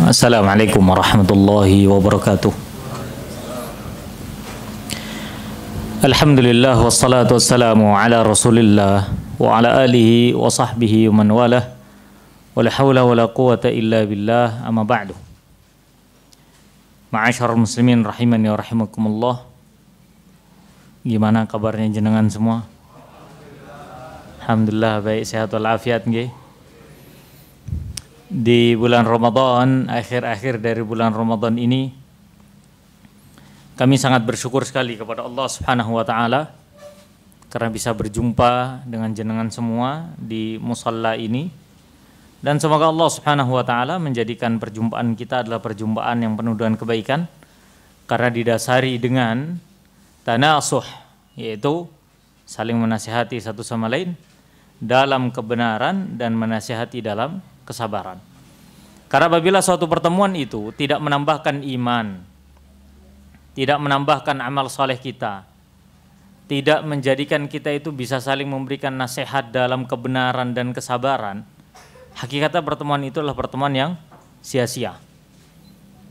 Assalamualaikum warahmatullahi wabarakatuh. Alhamdulillah wassalatu wassalamu ala Rasulillah wa ala alihi wa sahbihi wa man walah. Wala haula wala quwata illa billah, amma ba'du. Ma'asyarul muslimin rahimani wa rahimakumullah. Gimana kabarnya jenengan semua? Alhamdulillah baik, sehat walafiat nggih. Di bulan Ramadan, akhir-akhir dari bulan Ramadan ini, kami sangat bersyukur sekali kepada Allah Subhanahu wa taala karena bisa berjumpa dengan jenengan semua di musalla ini. Dan semoga Allah Subhanahu wa taala menjadikan perjumpaan kita adalah perjumpaan yang penuh dengan kebaikan karena didasari dengan tanasuh, yaitu saling menasihati satu sama lain dalam kebenaran dan menasihati dalam kesabaran. Karena apabila suatu pertemuan itu tidak menambahkan iman, tidak menambahkan amal saleh kita, tidak menjadikan kita itu bisa saling memberikan nasihat dalam kebenaran dan kesabaran, hakikatnya pertemuan itu adalah pertemuan yang sia-sia.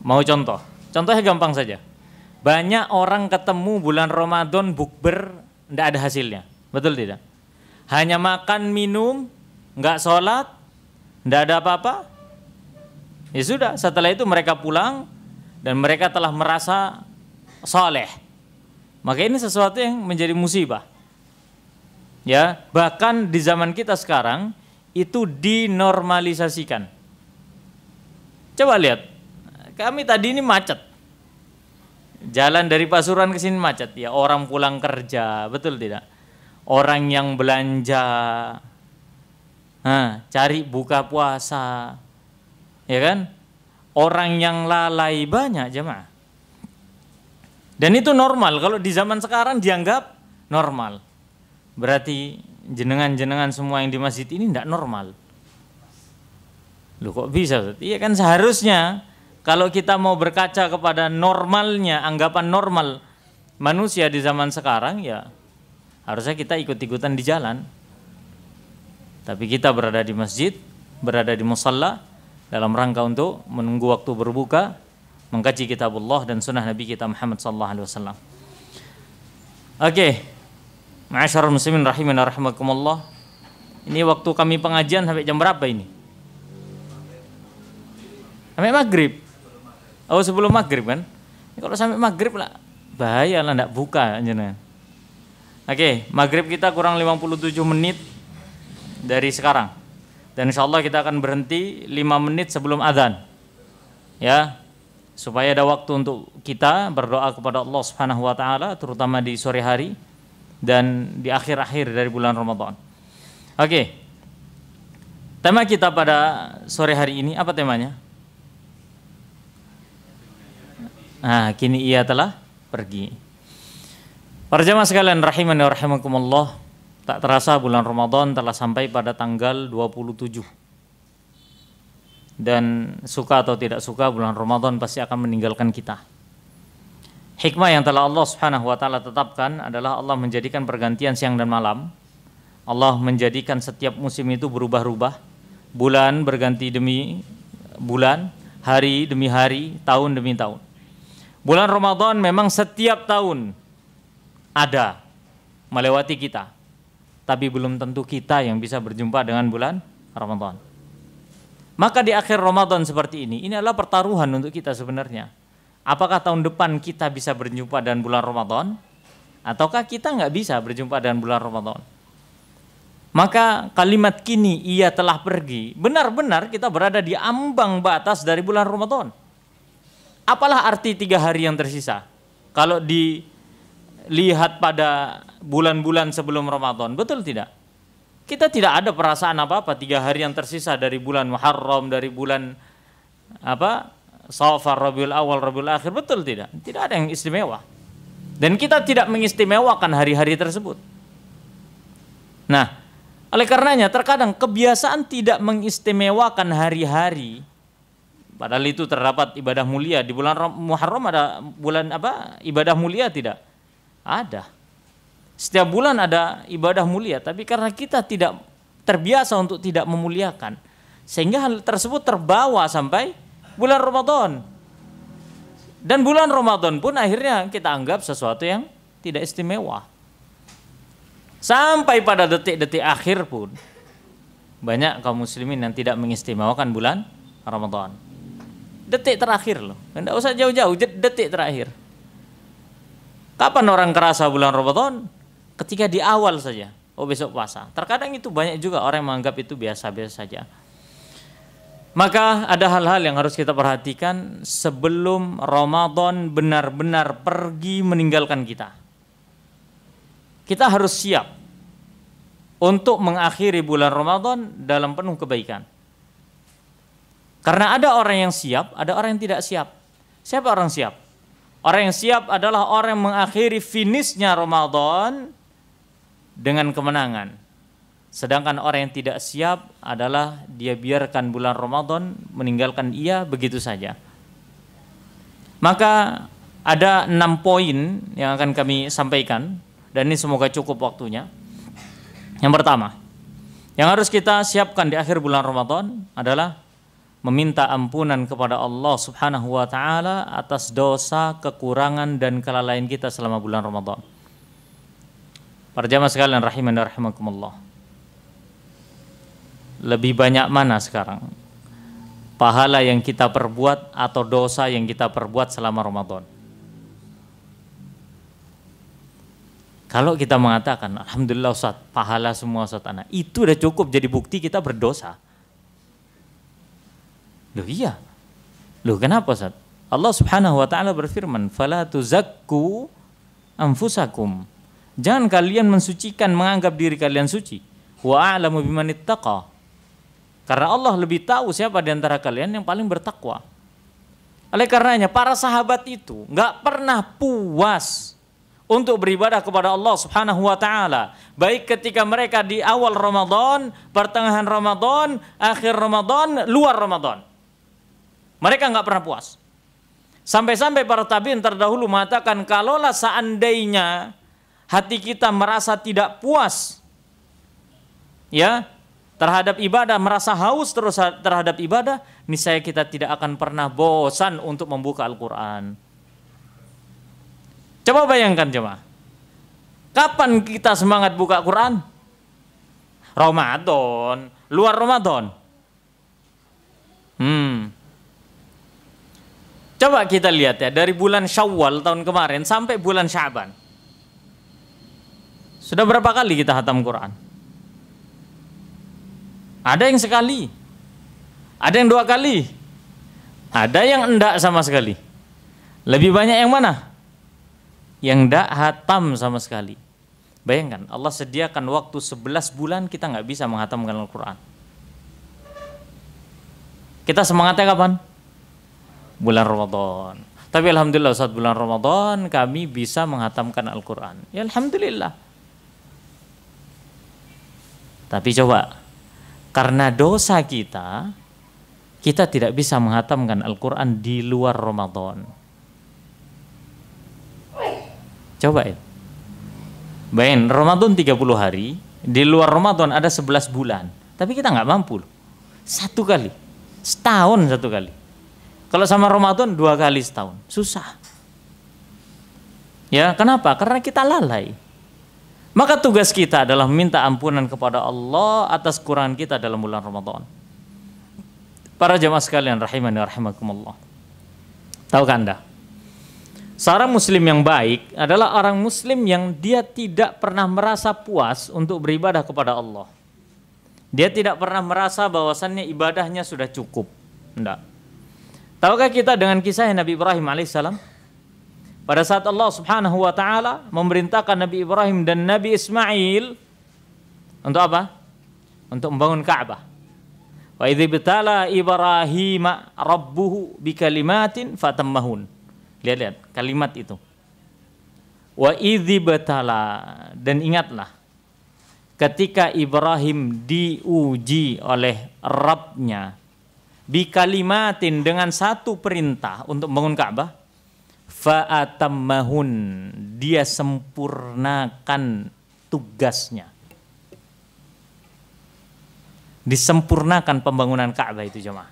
Mau contoh? Contohnya gampang saja. Banyak orang ketemu bulan Ramadan bukber, tidak ada hasilnya. Betul tidak? Hanya makan, minum, nggak sholat, tidak ada apa-apa. Ya sudah, setelah itu mereka pulang dan mereka telah merasa saleh. Maka ini sesuatu yang menjadi musibah. Ya, bahkan di zaman kita sekarang itu dinormalisasikan. Coba lihat, kami tadi ini macet. Jalan dari Pasuruan ke sini macet. Ya, orang pulang kerja, betul tidak? Orang yang belanja, cari buka puasa, ya kan? Orang yang lalai banyak jemaah. Dan itu normal. Kalau di zaman sekarang dianggap normal. Berarti jenengan-jenengan semua yang di masjid ini tidak normal. Loh kok bisa? Iya kan seharusnya kalau kita mau berkaca kepada normalnya, anggapan normal manusia di zaman sekarang, ya harusnya kita ikut-ikutan di jalan. Tapi kita berada di masjid, berada di musalla dalam rangka untuk menunggu waktu berbuka, mengkaji kitabullah dan sunnah Nabi kita Muhammad sallallahu alaihi wasallam. Oke. Ma'asyarul muslimin rahimani wa rahimakumullah. Ini waktu kami pengajian sampai jam berapa ini? Sampai maghrib. Oh, sebelum maghrib kan? Ini kalau sampai maghrib lah bahaya lah, enggak buka jenengan. Oke, maghrib kita kurang 57 menit dari sekarang. Dan insyaallah kita akan berhenti 5 menit sebelum azan. Ya, supaya ada waktu untuk kita berdoa kepada Allah Subhanahu wa taala terutama di sore hari dan di akhir-akhir dari bulan Ramadan. Oke. Tema kita pada sore hari ini apa temanya? Nah, kini ia telah pergi. Para jamaah sekalian rahimani wa rahimakumullah, tak terasa bulan Ramadan telah sampai pada tanggal 27. Dan suka atau tidak suka bulan Ramadan pasti akan meninggalkan kita. Hikmah yang telah Allah Subhanahu wa taala tetapkan adalah Allah menjadikan pergantian siang dan malam. Allah menjadikan setiap musim itu berubah-ubah. Bulan berganti demi bulan, hari demi hari, tahun demi tahun. Bulan Ramadan memang setiap tahun ada melewati kita, tapi belum tentu kita yang bisa berjumpa dengan bulan Ramadan. Maka di akhir Ramadan seperti ini adalah pertaruhan untuk kita sebenarnya. Apakah tahun depan kita bisa berjumpa dengan bulan Ramadan, ataukah kita nggak bisa berjumpa dengan bulan Ramadan? Maka kalimat kini ia telah pergi, benar-benar kita berada di ambang batas dari bulan Ramadan. Apalah arti 3 hari yang tersisa? Kalau dilihat pada bulan-bulan sebelum Ramadan, betul tidak? Kita tidak ada perasaan apa-apa 3 hari yang tersisa dari bulan Muharram, dari bulan Safar, Rabiul Awal, Rabiul Akhir, betul tidak? Tidak ada yang istimewa. Dan kita tidak mengistimewakan hari-hari tersebut. Nah, oleh karenanya terkadang kebiasaan tidak mengistimewakan hari-hari, padahal itu terdapat ibadah mulia. Di bulan Muharram ada bulan ibadah mulia tidak? Ada. Setiap bulan ada ibadah mulia, tapi karena kita tidak terbiasa untuk tidak memuliakan, sehingga hal tersebut terbawa sampai bulan Ramadan. Dan bulan Ramadan pun akhirnya kita anggap sesuatu yang tidak istimewa. Sampai pada detik-detik akhir pun banyak kaum muslimin yang tidak mengistimewakan bulan Ramadan. Detik terakhir loh, tidak usah jauh-jauh, detik terakhir. Kapan orang kerasa bulan Ramadan? Ketika di awal saja, oh besok puasa. Terkadang itu banyak juga orang yang menganggap itu biasa-biasa saja. Maka ada hal-hal yang harus kita perhatikan sebelum Ramadan benar-benar pergi meninggalkan kita. Kita harus siap untuk mengakhiri bulan Ramadan dalam penuh kebaikan. Karena ada orang yang siap, ada orang yang tidak siap. Siapa orang siap? Orang yang siap adalah orang yang mengakhiri finishnya Ramadan dengan kemenangan. Sedangkan orang yang tidak siap adalah dia biarkan bulan Ramadan meninggalkan ia begitu saja. Maka ada 6 poin yang akan kami sampaikan, dan ini semoga cukup waktunya. Yang pertama, yang harus kita siapkan di akhir bulan Ramadan adalah meminta ampunan kepada Allah Subhanahu wa taala atas dosa, kekurangan dan kelalaian kita selama bulan Ramadan. Para jamaah sekalian rahimani wa rahimakumullah. Lebih banyak mana sekarang pahala yang kita perbuat atau dosa yang kita perbuat selama Ramadan? Kalau kita mengatakan alhamdulillah Ustaz, pahala semua Ustaz anak, itu udah cukup jadi bukti kita berdosa. Loh iya. Loh kenapa Ustaz? Allah Subhanahu wa taala berfirman, "Fala tuzakku anfusakum." Jangan kalian mensucikan, menganggap diri kalian suci. Wa a'lamu bimanittaqa. Karena Allah lebih tahu siapa di antara kalian yang paling bertakwa. Oleh karenanya para sahabat itu enggak pernah puas untuk beribadah kepada Allah Subhanahu wa taala, baik ketika mereka di awal Ramadan, pertengahan Ramadan, akhir Ramadan, luar Ramadan. Mereka enggak pernah puas. Sampai-sampai para tabi'in terdahulu mengatakan, kalaulah seandainya hati kita merasa tidak puas ya terhadap ibadah, merasa haus terus terhadap ibadah, niscaya kita tidak akan pernah bosan untuk membuka Al-Quran. Coba bayangkan jemaah, kapan kita semangat buka Quran? Ramadan, luar Ramadan. Coba kita lihat ya, dari bulan Syawal tahun kemarin sampai bulan Sya'ban. Sudah berapa kali kita khatam Quran? Ada yang sekali, ada yang 2 kali, ada yang enggak sama sekali. Lebih banyak yang mana? Yang enggak khatam sama sekali. Bayangkan, Allah sediakan waktu 11 bulan kita nggak bisa menghatamkan Al-Quran. Kita semangatnya kapan? Bulan Ramadan. Tapi alhamdulillah saat bulan Ramadan kami bisa menghatamkan Al-Quran. Ya alhamdulillah. Tapi coba, karena dosa kita tidak bisa menghatamkan Al-Quran di luar Ramadan. Coba ya. Bayangin, Ramadan 30 hari, di luar Ramadan ada 11 bulan. Tapi kita nggak mampu. 1 kali. Setahun 1 kali. Kalau sama Ramadan 2 kali setahun. Susah. Ya, kenapa? Karena kita lalai. Maka tugas kita adalah meminta ampunan kepada Allah atas kekurangan kita dalam bulan Ramadan. Para jamaah sekalian rahimani wa rahimakumullah. Tahukah Anda? Seorang muslim yang baik adalah orang muslim yang dia tidak pernah merasa puas untuk beribadah kepada Allah. Dia tidak pernah merasa bahwasannya ibadahnya sudah cukup. Enggak. Tahukah kita dengan kisah Nabi Ibrahim alaihissalam? Pada saat Allah Subhanahu wa taala memerintahkan Nabi Ibrahim dan Nabi Ismail untuk apa? Untuk membangun Ka'bah. Wa idz ibtala Ibrahim rabbuhu bikalimatin fatammahun. Lihat kalimat itu. Wa idz ibtala, dan ingatlah ketika Ibrahim diuji oleh Rabb-nya bikalimatin, dengan 1 perintah untuk membangun Ka'bah. Fa'atammahun, dia sempurnakan tugasnya. Disempurnakan pembangunan Ka'bah itu jemaah.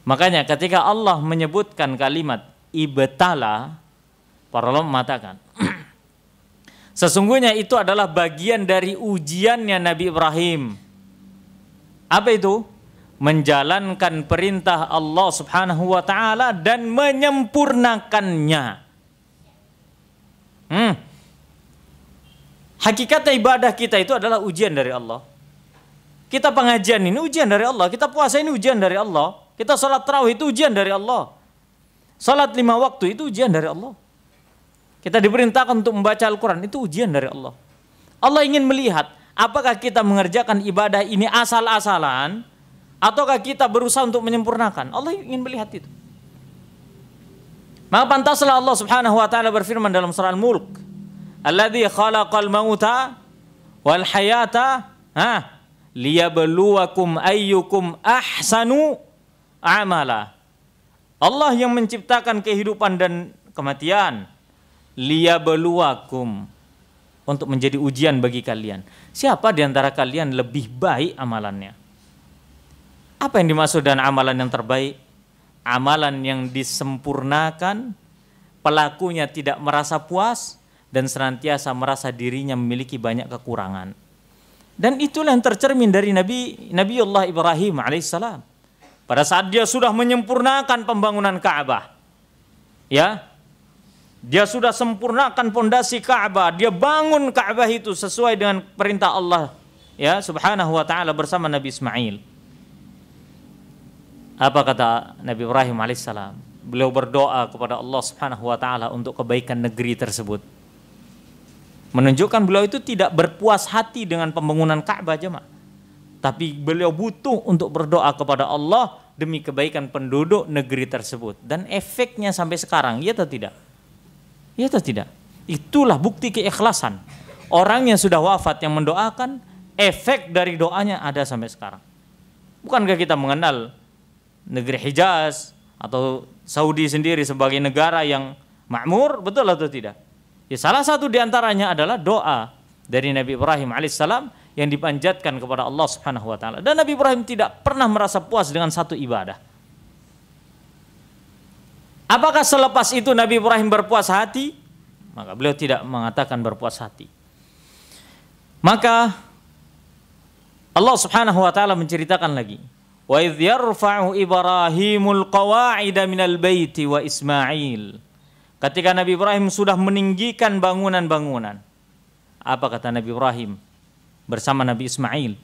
Makanya ketika Allah menyebutkan kalimat ibtala, para ulama mengatakan sesungguhnya itu adalah bagian dari ujiannya Nabi Ibrahim. Apa itu? Menjalankan perintah Allah Subhanahu wa taala dan menyempurnakannya. Hakikatnya ibadah kita itu adalah ujian dari Allah. Kita pengajian ini ujian dari Allah, kita puasa ini ujian dari Allah, kita salat tarawih itu ujian dari Allah. Salat 5 waktu itu ujian dari Allah. Kita diperintahkan untuk membaca Al-Quran, itu ujian dari Allah. Allah ingin melihat apakah kita mengerjakan ibadah ini asal-asalan ataukah kita berusaha untuk menyempurnakan. Allah ingin melihat itu. Maka pantaslah Allah Subhanahu wa taala berfirman dalam surah Al-Mulk, "Alladzi khalaqal mauta wal hayata liyabluwakum ayyukum ahsanu amala." Allah yang menciptakan kehidupan dan kematian, liyabluwakum, untuk menjadi ujian bagi kalian. Siapa di antara kalian lebih baik amalannya? Apa yang dimaksud dengan amalan yang terbaik? Amalan yang disempurnakan, pelakunya tidak merasa puas dan senantiasa merasa dirinya memiliki banyak kekurangan. Dan itulah yang tercermin dari Nabiullah Ibrahim alaihissalam. Pada saat dia sudah menyempurnakan pembangunan Ka'bah, ya, dia sudah sempurnakan pondasi Ka'bah, dia bangun Ka'bah itu sesuai dengan perintah Allah, ya, Subhanahu wa taala bersama Nabi Ismail. Apa kata Nabi Ibrahim alaihissalam? Beliau berdoa kepada Allah Subhanahu wa taala untuk kebaikan negeri tersebut. Menunjukkan beliau itu tidak berpuas hati dengan pembangunan Ka'bah, jemaah. Tapi beliau butuh untuk berdoa kepada Allah demi kebaikan penduduk negeri tersebut. Dan efeknya sampai sekarang, iya atau tidak? Iya atau tidak? Itulah bukti keikhlasan. Orang yang sudah wafat yang mendoakan, efek dari doanya ada sampai sekarang. Bukankah kita mengenal negeri Hijaz atau Saudi sendiri sebagai negara yang makmur, betul atau tidak? Ya, salah satu diantaranya adalah doa dari Nabi Ibrahim alaihissalam yang dipanjatkan kepada Allah Subhanahu wa taala. Dan Nabi Ibrahim tidak pernah merasa puas dengan satu ibadah. Apakah selepas itu Nabi Ibrahim berpuas hati? Maka beliau tidak mengatakan berpuas hati. Maka Allah Subhanahu wa taala menceritakan lagi, "Wa idz yarfa'u Ibrahimul qawa'ida minal baiti wa Ismail." Ketika Nabi Ibrahim sudah meninggikan bangunan-bangunan, apa kata Nabi Ibrahim bersama Nabi Ismail?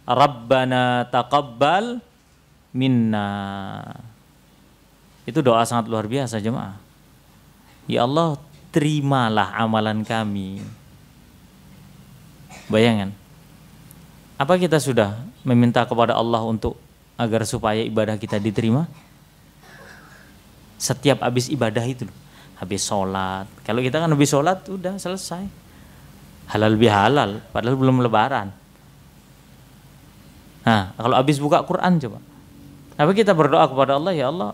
"Rabbana taqabbal minna." Itu doa sangat luar biasa, jemaah. Ya Allah, terimalah amalan kami. Bayangan, apa kita sudah meminta kepada Allah untuk agar supaya ibadah kita diterima? Setiap habis ibadah itu, habis sholat. Kalau kita kan habis sholat udah selesai, halal bihalal, padahal belum lebaran. Nah, kalau habis buka Quran coba, apa kita berdoa kepada Allah, ya Allah,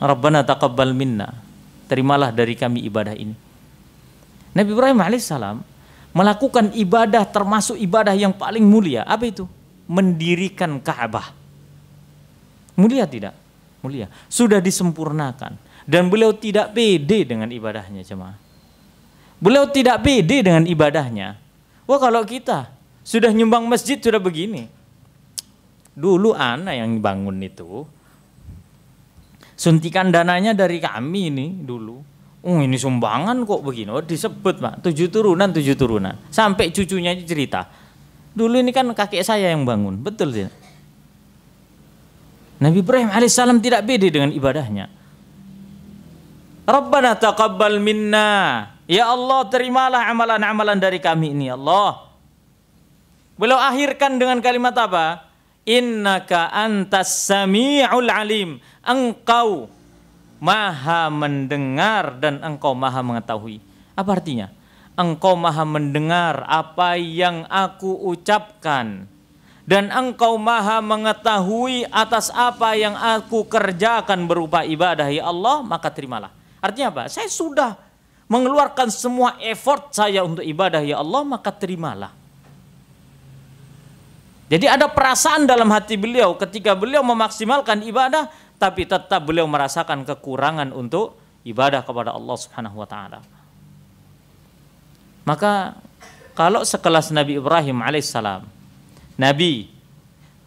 Rabbana taqabbal minna, terimalah dari kami ibadah ini. Nabi Ibrahim alaihissalam melakukan ibadah termasuk ibadah yang paling mulia. Apa itu? Mendirikan Ka'bah. Mulia tidak? Mulia. Sudah disempurnakan. Dan beliau tidak pede dengan ibadahnya, jemaah. Beliau tidak pede dengan ibadahnya. Wah, kalau kita sudah nyumbang masjid sudah begini. Dulu anak yang bangun itu, suntikan dananya dari kami ini dulu. Ini sumbangan kok begini. Oh, disebut, Pak, 7 turunan. Sampai cucunya cerita, dulu ini kan kakek saya yang bangun. Betul tidak? Nabi Ibrahim alaihissalam tidak pede dengan ibadahnya. Rabbana taqabbal minna, ya Allah, terimalah amalan-amalan dari kami ini, ya Allah. Beliau akhirkan dengan kalimat apa? Innaka antas sami'ul alim. Engkau maha mendengar dan engkau maha mengetahui. Apa artinya? Engkau maha mendengar apa yang aku ucapkan dan engkau maha mengetahui atas apa yang aku kerjakan berupa ibadah, ya Allah, maka terimalah. Artinya apa? Saya sudah mengeluarkan semua effort saya untuk ibadah, ya Allah, maka terimalah. Jadi ada perasaan dalam hati beliau ketika beliau memaksimalkan ibadah, tapi tetap beliau merasakan kekurangan untuk ibadah kepada Allah Subhanahu wa taala. Maka kalau sekelas Nabi Ibrahim alaihissalam, Nabi,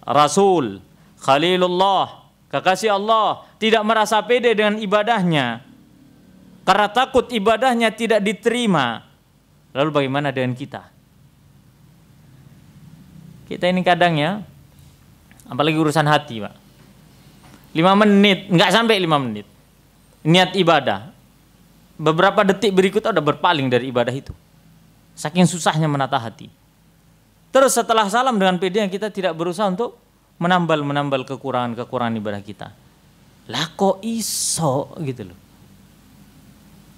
Rasul, Khalilullah, kekasih Allah, tidak merasa pede dengan ibadahnya karena takut ibadahnya tidak diterima, lalu bagaimana dengan kita? Kita ini kadang ya, apalagi urusan hati Pak, 5 menit, nggak sampai 5 menit niat ibadah, beberapa detik berikut udah berpaling dari ibadah itu, saking susahnya menata hati. Terus setelah salam dengan pedenya kita tidak berusaha untuk menambal kekurangan ibadah kita. Lah kok iso gitu loh.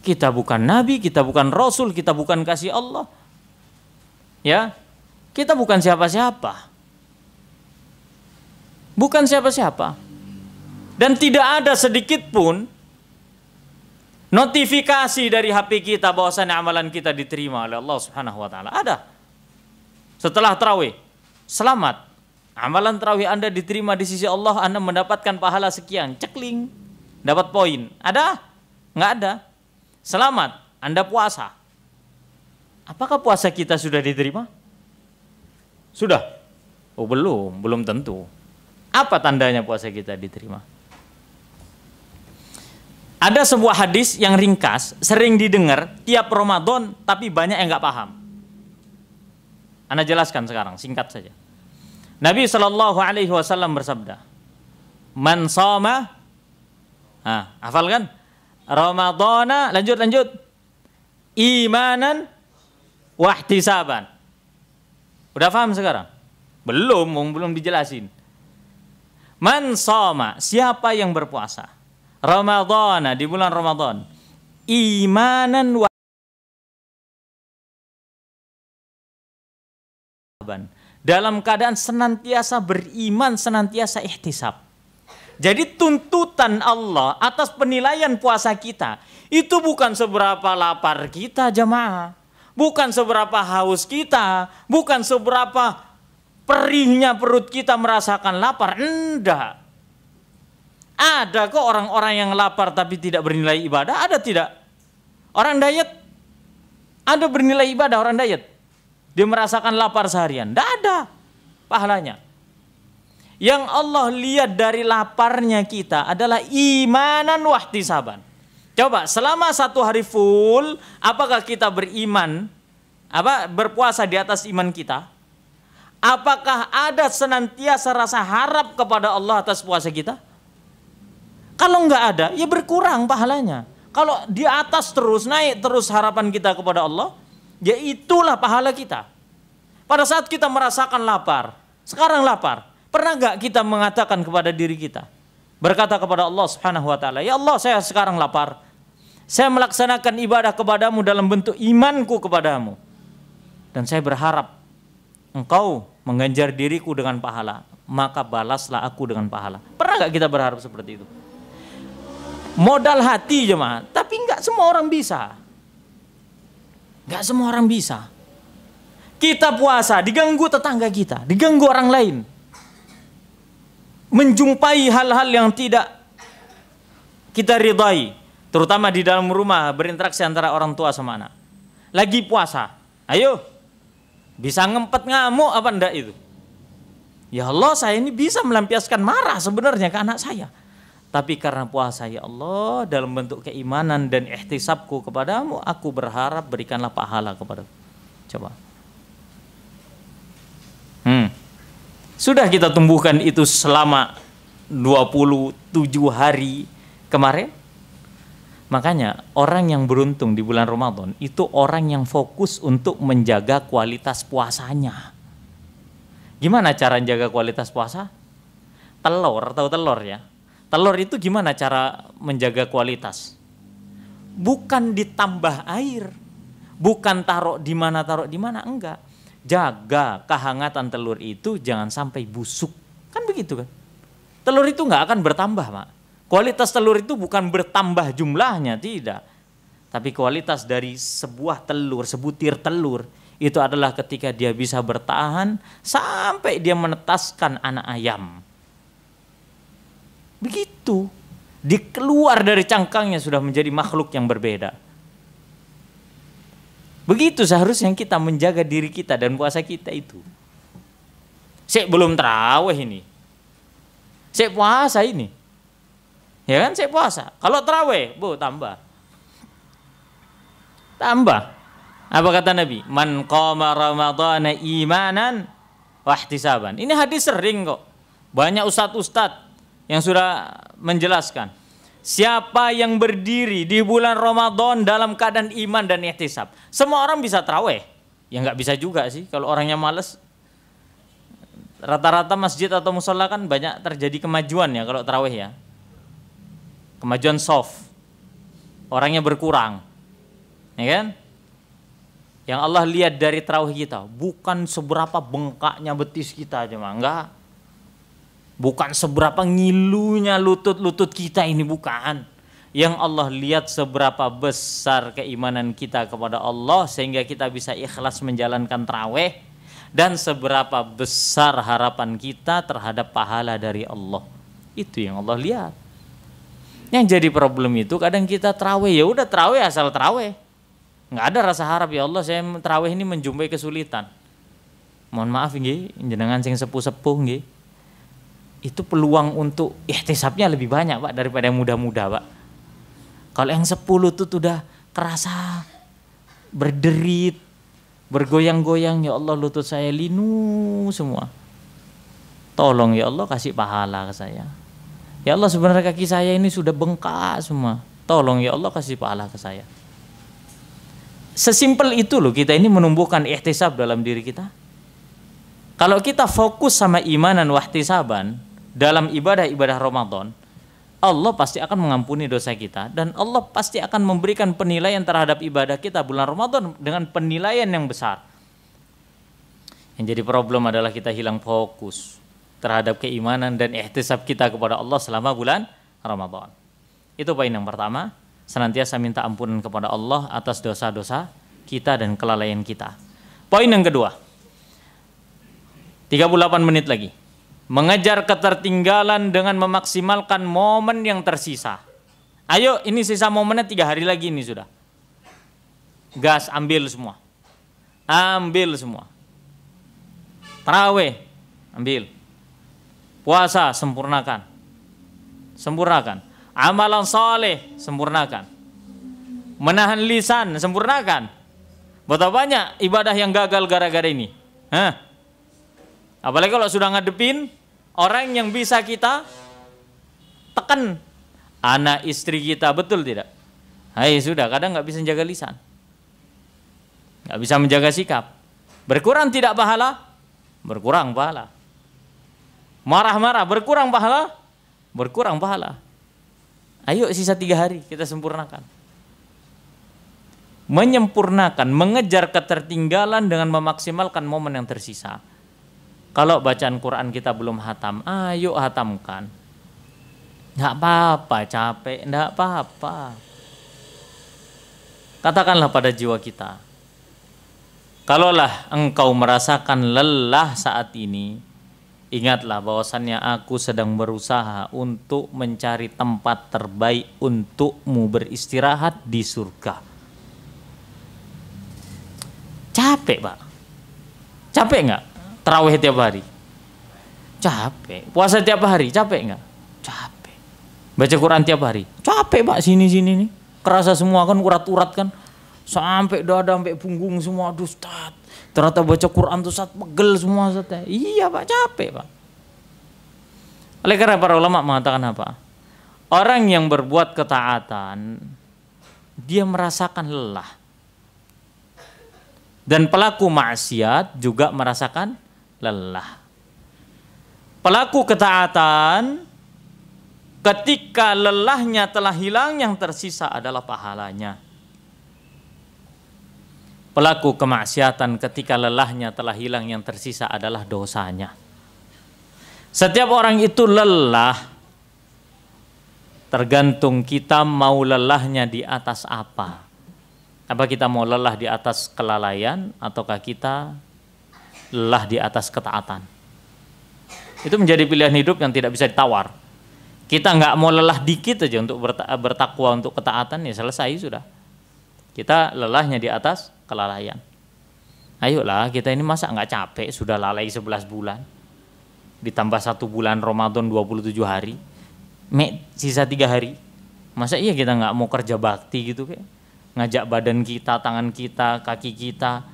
Kita bukan nabi, kita bukan rasul, kita bukan kasih Allah. Ya. Kita bukan siapa-siapa. Bukan siapa-siapa. Dan tidak ada sedikit pun notifikasi dari HP kita bahwasanya amalan kita diterima oleh Allah Subhanahu wa taala. Ada. Setelah tarawih, selamat. Amalan tarawih Anda diterima di sisi Allah, Anda mendapatkan pahala sekian, cekling. Dapat poin. Ada? Enggak ada. Selamat, Anda puasa. Apakah puasa kita sudah diterima? Sudah? Oh belum tentu. Apa tandanya puasa kita diterima? Ada sebuah hadis yang ringkas, sering didengar tiap Ramadan, tapi banyak yang nggak paham. Anda jelaskan sekarang, singkat saja. Nabi SAW bersabda, "Man shoma," hafal kan? "Ramadhana," lanjut, "imanan wahtisaban." Udah paham sekarang? Belum dijelasin. Man shoma, siapa yang berpuasa Ramadhana, di bulan Ramadan, imanan wahtisaban, dalam keadaan senantiasa beriman, senantiasa ihtisab. Jadi tuntutan Allah atas penilaian puasa kita itu bukan seberapa lapar kita jamaah, bukan seberapa haus kita, bukan seberapa perihnya perut kita merasakan lapar. Enggak. Ada kok orang-orang yang lapar tapi tidak bernilai ibadah, ada tidak? Orang diet ada bernilai ibadah, orang diet. Dia merasakan lapar seharian, enggak ada pahalanya. Yang Allah lihat dari laparnya kita adalah imanan wahtisaban. Coba selama 1 hari full, apakah kita beriman, berpuasa di atas iman kita? Apakah ada senantiasa rasa harap kepada Allah atas puasa kita? Kalau enggak ada, ya berkurang pahalanya. Kalau di atas terus, naik terus harapan kita kepada Allah, ya itulah pahala kita. Pada saat kita merasakan lapar, sekarang lapar, pernah enggak kita mengatakan kepada diri kita, berkata kepada Allah Subhanahu wa taala, "Ya Allah, saya sekarang lapar. Saya melaksanakan ibadah kepadamu dalam bentuk imanku kepadamu. Dan saya berharap Engkau mengganjar diriku dengan pahala, maka balaslah aku dengan pahala." Pernah enggak kita berharap seperti itu? Modal hati jemaah, tapi enggak semua orang bisa. Enggak semua orang bisa. Kita puasa, diganggu tetangga kita, diganggu orang lain. Menjumpai hal-hal yang tidak kita ridai, terutama di dalam rumah, berinteraksi antara orang tua sama anak. Lagi puasa, ayo, bisa ngempet ngamuk apa enggak itu? Ya Allah, saya ini bisa melampiaskan marah sebenarnya ke anak saya. Tapi karena puasa, ya Allah, dalam bentuk keimanan dan ihtisabku kepadamu, aku berharap berikanlah pahala kepadaku. Coba. Sudah kita tumbuhkan itu selama 27 hari kemarin. Makanya orang yang beruntung di bulan Ramadan itu orang yang fokus untuk menjaga kualitas puasanya. Gimana cara menjaga kualitas puasa? Telur, tahu telur ya? Telur itu gimana cara menjaga kualitas? Bukan ditambah air, bukan taruh di mana, enggak. Jaga kehangatan telur itu jangan sampai busuk. Kan begitu kan? Telur itu enggak akan bertambah, Mak. Kualitas telur itu bukan bertambah jumlahnya, tidak. Tapi kualitas dari sebuah telur, sebutir telur, itu adalah ketika dia bisa bertahan sampai dia menetaskan anak ayam. Begitu. Dikeluar dari cangkangnya sudah menjadi makhluk yang berbeda. Begitu seharusnya kita menjaga diri kita dan puasa kita itu. Saya belum tarawih ini. Saya puasa ini. Ya kan, saya puasa. Kalau tarawih, tambah. Tambah. Apa kata Nabi? Man qama ramadhana imanan wa ihtisaban. Ini hadis sering kok. Banyak ustadz-ustadz yang sudah menjelaskan. Siapa yang berdiri di bulan Ramadan dalam keadaan iman dan ihtisab. Semua orang bisa tarawih. Ya nggak bisa juga sih kalau orangnya malas. Rata-rata masjid atau musola kan banyak terjadi kemajuan ya kalau tarawih ya. Kemajuan soft. Orangnya berkurang. Ya kan? Yang Allah lihat dari tarawih kita bukan seberapa bengkaknya betis kita aja, enggak. Bukan seberapa ngilunya lutut-lutut kita ini, bukan. Yang Allah lihat seberapa besar keimanan kita kepada Allah sehingga kita bisa ikhlas menjalankan tarawih, dan seberapa besar harapan kita terhadap pahala dari Allah. Itu yang Allah lihat. Yang jadi problem itu kadang kita tarawih, ya udah tarawih asal tarawih. Nggak ada rasa harap, ya Allah saya tarawih ini menjumpai kesulitan. Mohon maaf nggih, jenengan sing sepuh-sepuh nggih. Itu peluang untuk ihtisabnya lebih banyak Pak daripada yang muda-muda Pak. Kalau yang 10 itu udah kerasa berderit, bergoyang-goyang, ya Allah lutut saya linu semua. Tolong ya Allah kasih pahala ke saya. Ya Allah sebenarnya kaki saya ini sudah bengkak semua. Tolong ya Allah kasih pahala ke saya. Sesimpel itu loh kita ini menumbuhkan ihtisab dalam diri kita. Kalau kita fokus sama imanan wa ihtisaban dalam ibadah-ibadah Ramadan, Allah pasti akan mengampuni dosa kita dan Allah pasti akan memberikan penilaian terhadap ibadah kita bulan Ramadan dengan penilaian yang besar. Yang jadi problem adalah kita hilang fokus terhadap keimanan dan ihtisab kita kepada Allah selama bulan Ramadan. Itu poin yang pertama, senantiasa minta ampunan kepada Allah atas dosa-dosa kita dan kelalaian kita. Poin yang kedua, 38 menit lagi. Mengejar ketertinggalan dengan memaksimalkan momen yang tersisa. Ayo, ini sisa momennya 3 hari lagi ini sudah. Gas, ambil semua. Ambil semua. Tarawih, ambil. Puasa, sempurnakan. Sempurnakan. Amalan soleh, sempurnakan. Menahan lisan, sempurnakan. Betapa banyak ibadah yang gagal gara-gara ini. Apalagi kalau sudah ngadepin orang yang bisa kita tekan, anak istri kita, betul tidak? Hai sudah, kadang nggak bisa menjaga lisan, nggak bisa menjaga sikap. Berkurang tidak pahala? Berkurang pahala. Marah-marah, berkurang pahala? Berkurang pahala. Ayo sisa 3 hari kita sempurnakan. Menyempurnakan, mengejar ketertinggalan dengan memaksimalkan momen yang tersisa. Kalau bacaan Quran kita belum hatam, ayo hatamkan. Nggak apa-apa, capek, nggak apa-apa. Katakanlah pada jiwa kita, kalaulah engkau merasakan lelah saat ini, ingatlah bahwasannya aku sedang berusaha untuk mencari tempat terbaik untukmu beristirahat di surga. Capek Pak? Capek nggak? Tarawih tiap hari? Capek. Puasa tiap hari? Capek nggak? Capek. Baca Quran tiap hari? Capek Pak, sini-sini nih. Kerasa semua kan, urat-urat kan. Sampai dada, sampai punggung semua. Aduh Ustaz, ternyata baca Quran tuh Ustaz, pegel semua Ustaz. Iya Pak, capek Pak. Oleh karena para ulama mengatakan apa? Orang yang berbuat ketaatan, dia merasakan lelah. Dan pelaku maksiat juga merasakan lelah. Pelaku ketaatan ketika lelahnya telah hilang, yang tersisa adalah pahalanya. Pelaku kemaksiatan ketika lelahnya telah hilang, yang tersisa adalah dosanya. Setiap orang itu lelah, tergantung kita mau lelahnya di atas apa. Apa kita mau lelah di atas kelalaian ataukah kita lelah di atas ketaatan? Itu menjadi pilihan hidup yang tidak bisa ditawar. Kita nggak mau lelah dikit aja untuk bertakwa, untuk ketaatan, ya selesai sudah. Kita lelahnya di atas kelalaian. Ayolah, kita ini masa nggak capek sudah lalai 11 bulan. Ditambah 1 bulan Ramadan 27 hari. Sisa 3 hari. Masa iya kita nggak mau kerja bakti gitu kayak? Ngajak badan kita, tangan kita, kaki kita,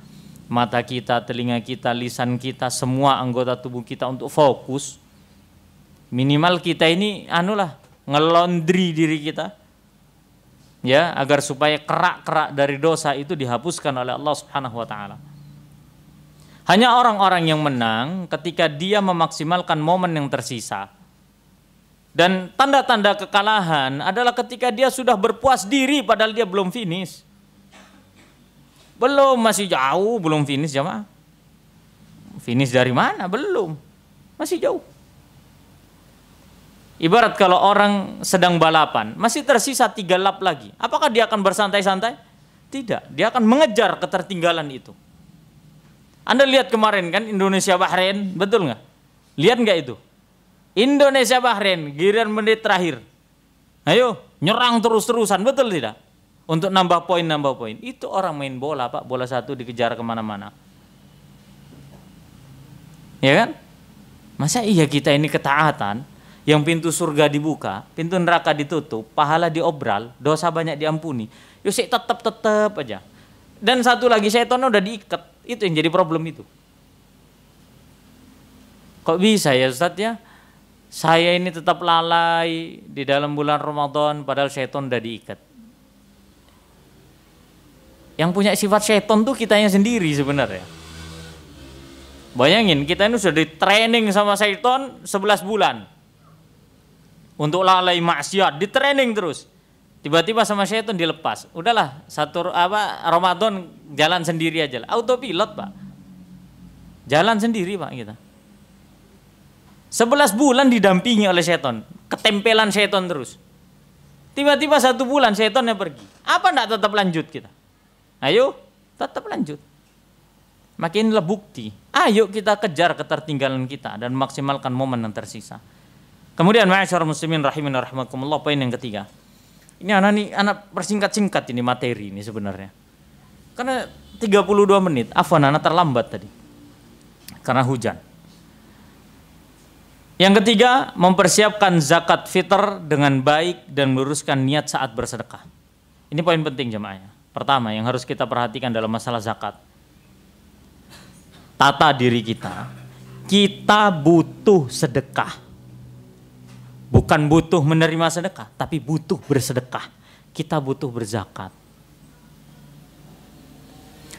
mata kita, telinga kita, lisan kita, semua anggota tubuh kita untuk fokus. Minimal kita ini ngelondri diri kita, ya, agar supaya kerak-kerak dari dosa itu dihapuskan oleh Allah Subhanahu wa taala. Hanya orang-orang yang menang ketika dia memaksimalkan momen yang tersisa. Dan tanda-tanda kekalahan adalah ketika dia sudah berpuas diri padahal dia belum finish. Belum, masih jauh, belum finish jamaah. Finish dari mana? Belum. Masih jauh. Ibarat kalau orang sedang balapan, masih tersisa 3 lap lagi. Apakah dia akan bersantai-santai? Tidak, dia akan mengejar ketertinggalan itu. Anda lihat kemarin kan Indonesia Bahrain, betul nggak? Lihat nggak itu? Indonesia Bahrain, giliran menit terakhir. Ayo, nyerang terus-terusan, betul tidak? Untuk nambah poin. Itu orang main bola, Pak. Bola satu dikejar kemana-mana. Ya kan? Masa iya kita ini ketaatan, yang pintu surga dibuka, pintu neraka ditutup, pahala diobral, dosa banyak diampuni. Yusik tetap aja. Dan satu lagi, setan udah diikat. Itu yang jadi problem itu. Kok bisa ya Ustaz ya? Saya ini tetap lalai di dalam bulan Ramadan padahal setan udah diikat. Yang punya sifat setan tuh kitanya sendiri sebenarnya. Bayangin, kita ini sudah di training sama setan 11 bulan. Untuk lalai maksiat, di training terus. Tiba-tiba sama setan dilepas. Udahlah, Ramadan jalan sendiri aja lah. Autopilot, Pak. Jalan sendiri, Pak, kita. 11 bulan didampingi oleh setan, ketempelan setan terus. Tiba-tiba 1 bulan setannya pergi. Apa enggak tetap lanjut kita? Ayo, tetap lanjut. Makinlah bukti. Ayo kita kejar ketertinggalan kita dan maksimalkan momen yang tersisa. Kemudian ma'asyarul muslimin rahimin rahimakumullah, poin yang ketiga. Ini anak persingkat-singkat ini materi ini sebenarnya. Karena 32 menit, afwan anak terlambat tadi. Karena hujan. Yang ketiga, mempersiapkan zakat fitr dengan baik dan meluruskan niat saat bersedekah. Ini poin penting jemaah. Pertama yang harus kita perhatikan dalam masalah zakat. Tata diri kita. Kita butuh sedekah. Bukan butuh menerima sedekah, tapi butuh bersedekah. Kita butuh berzakat.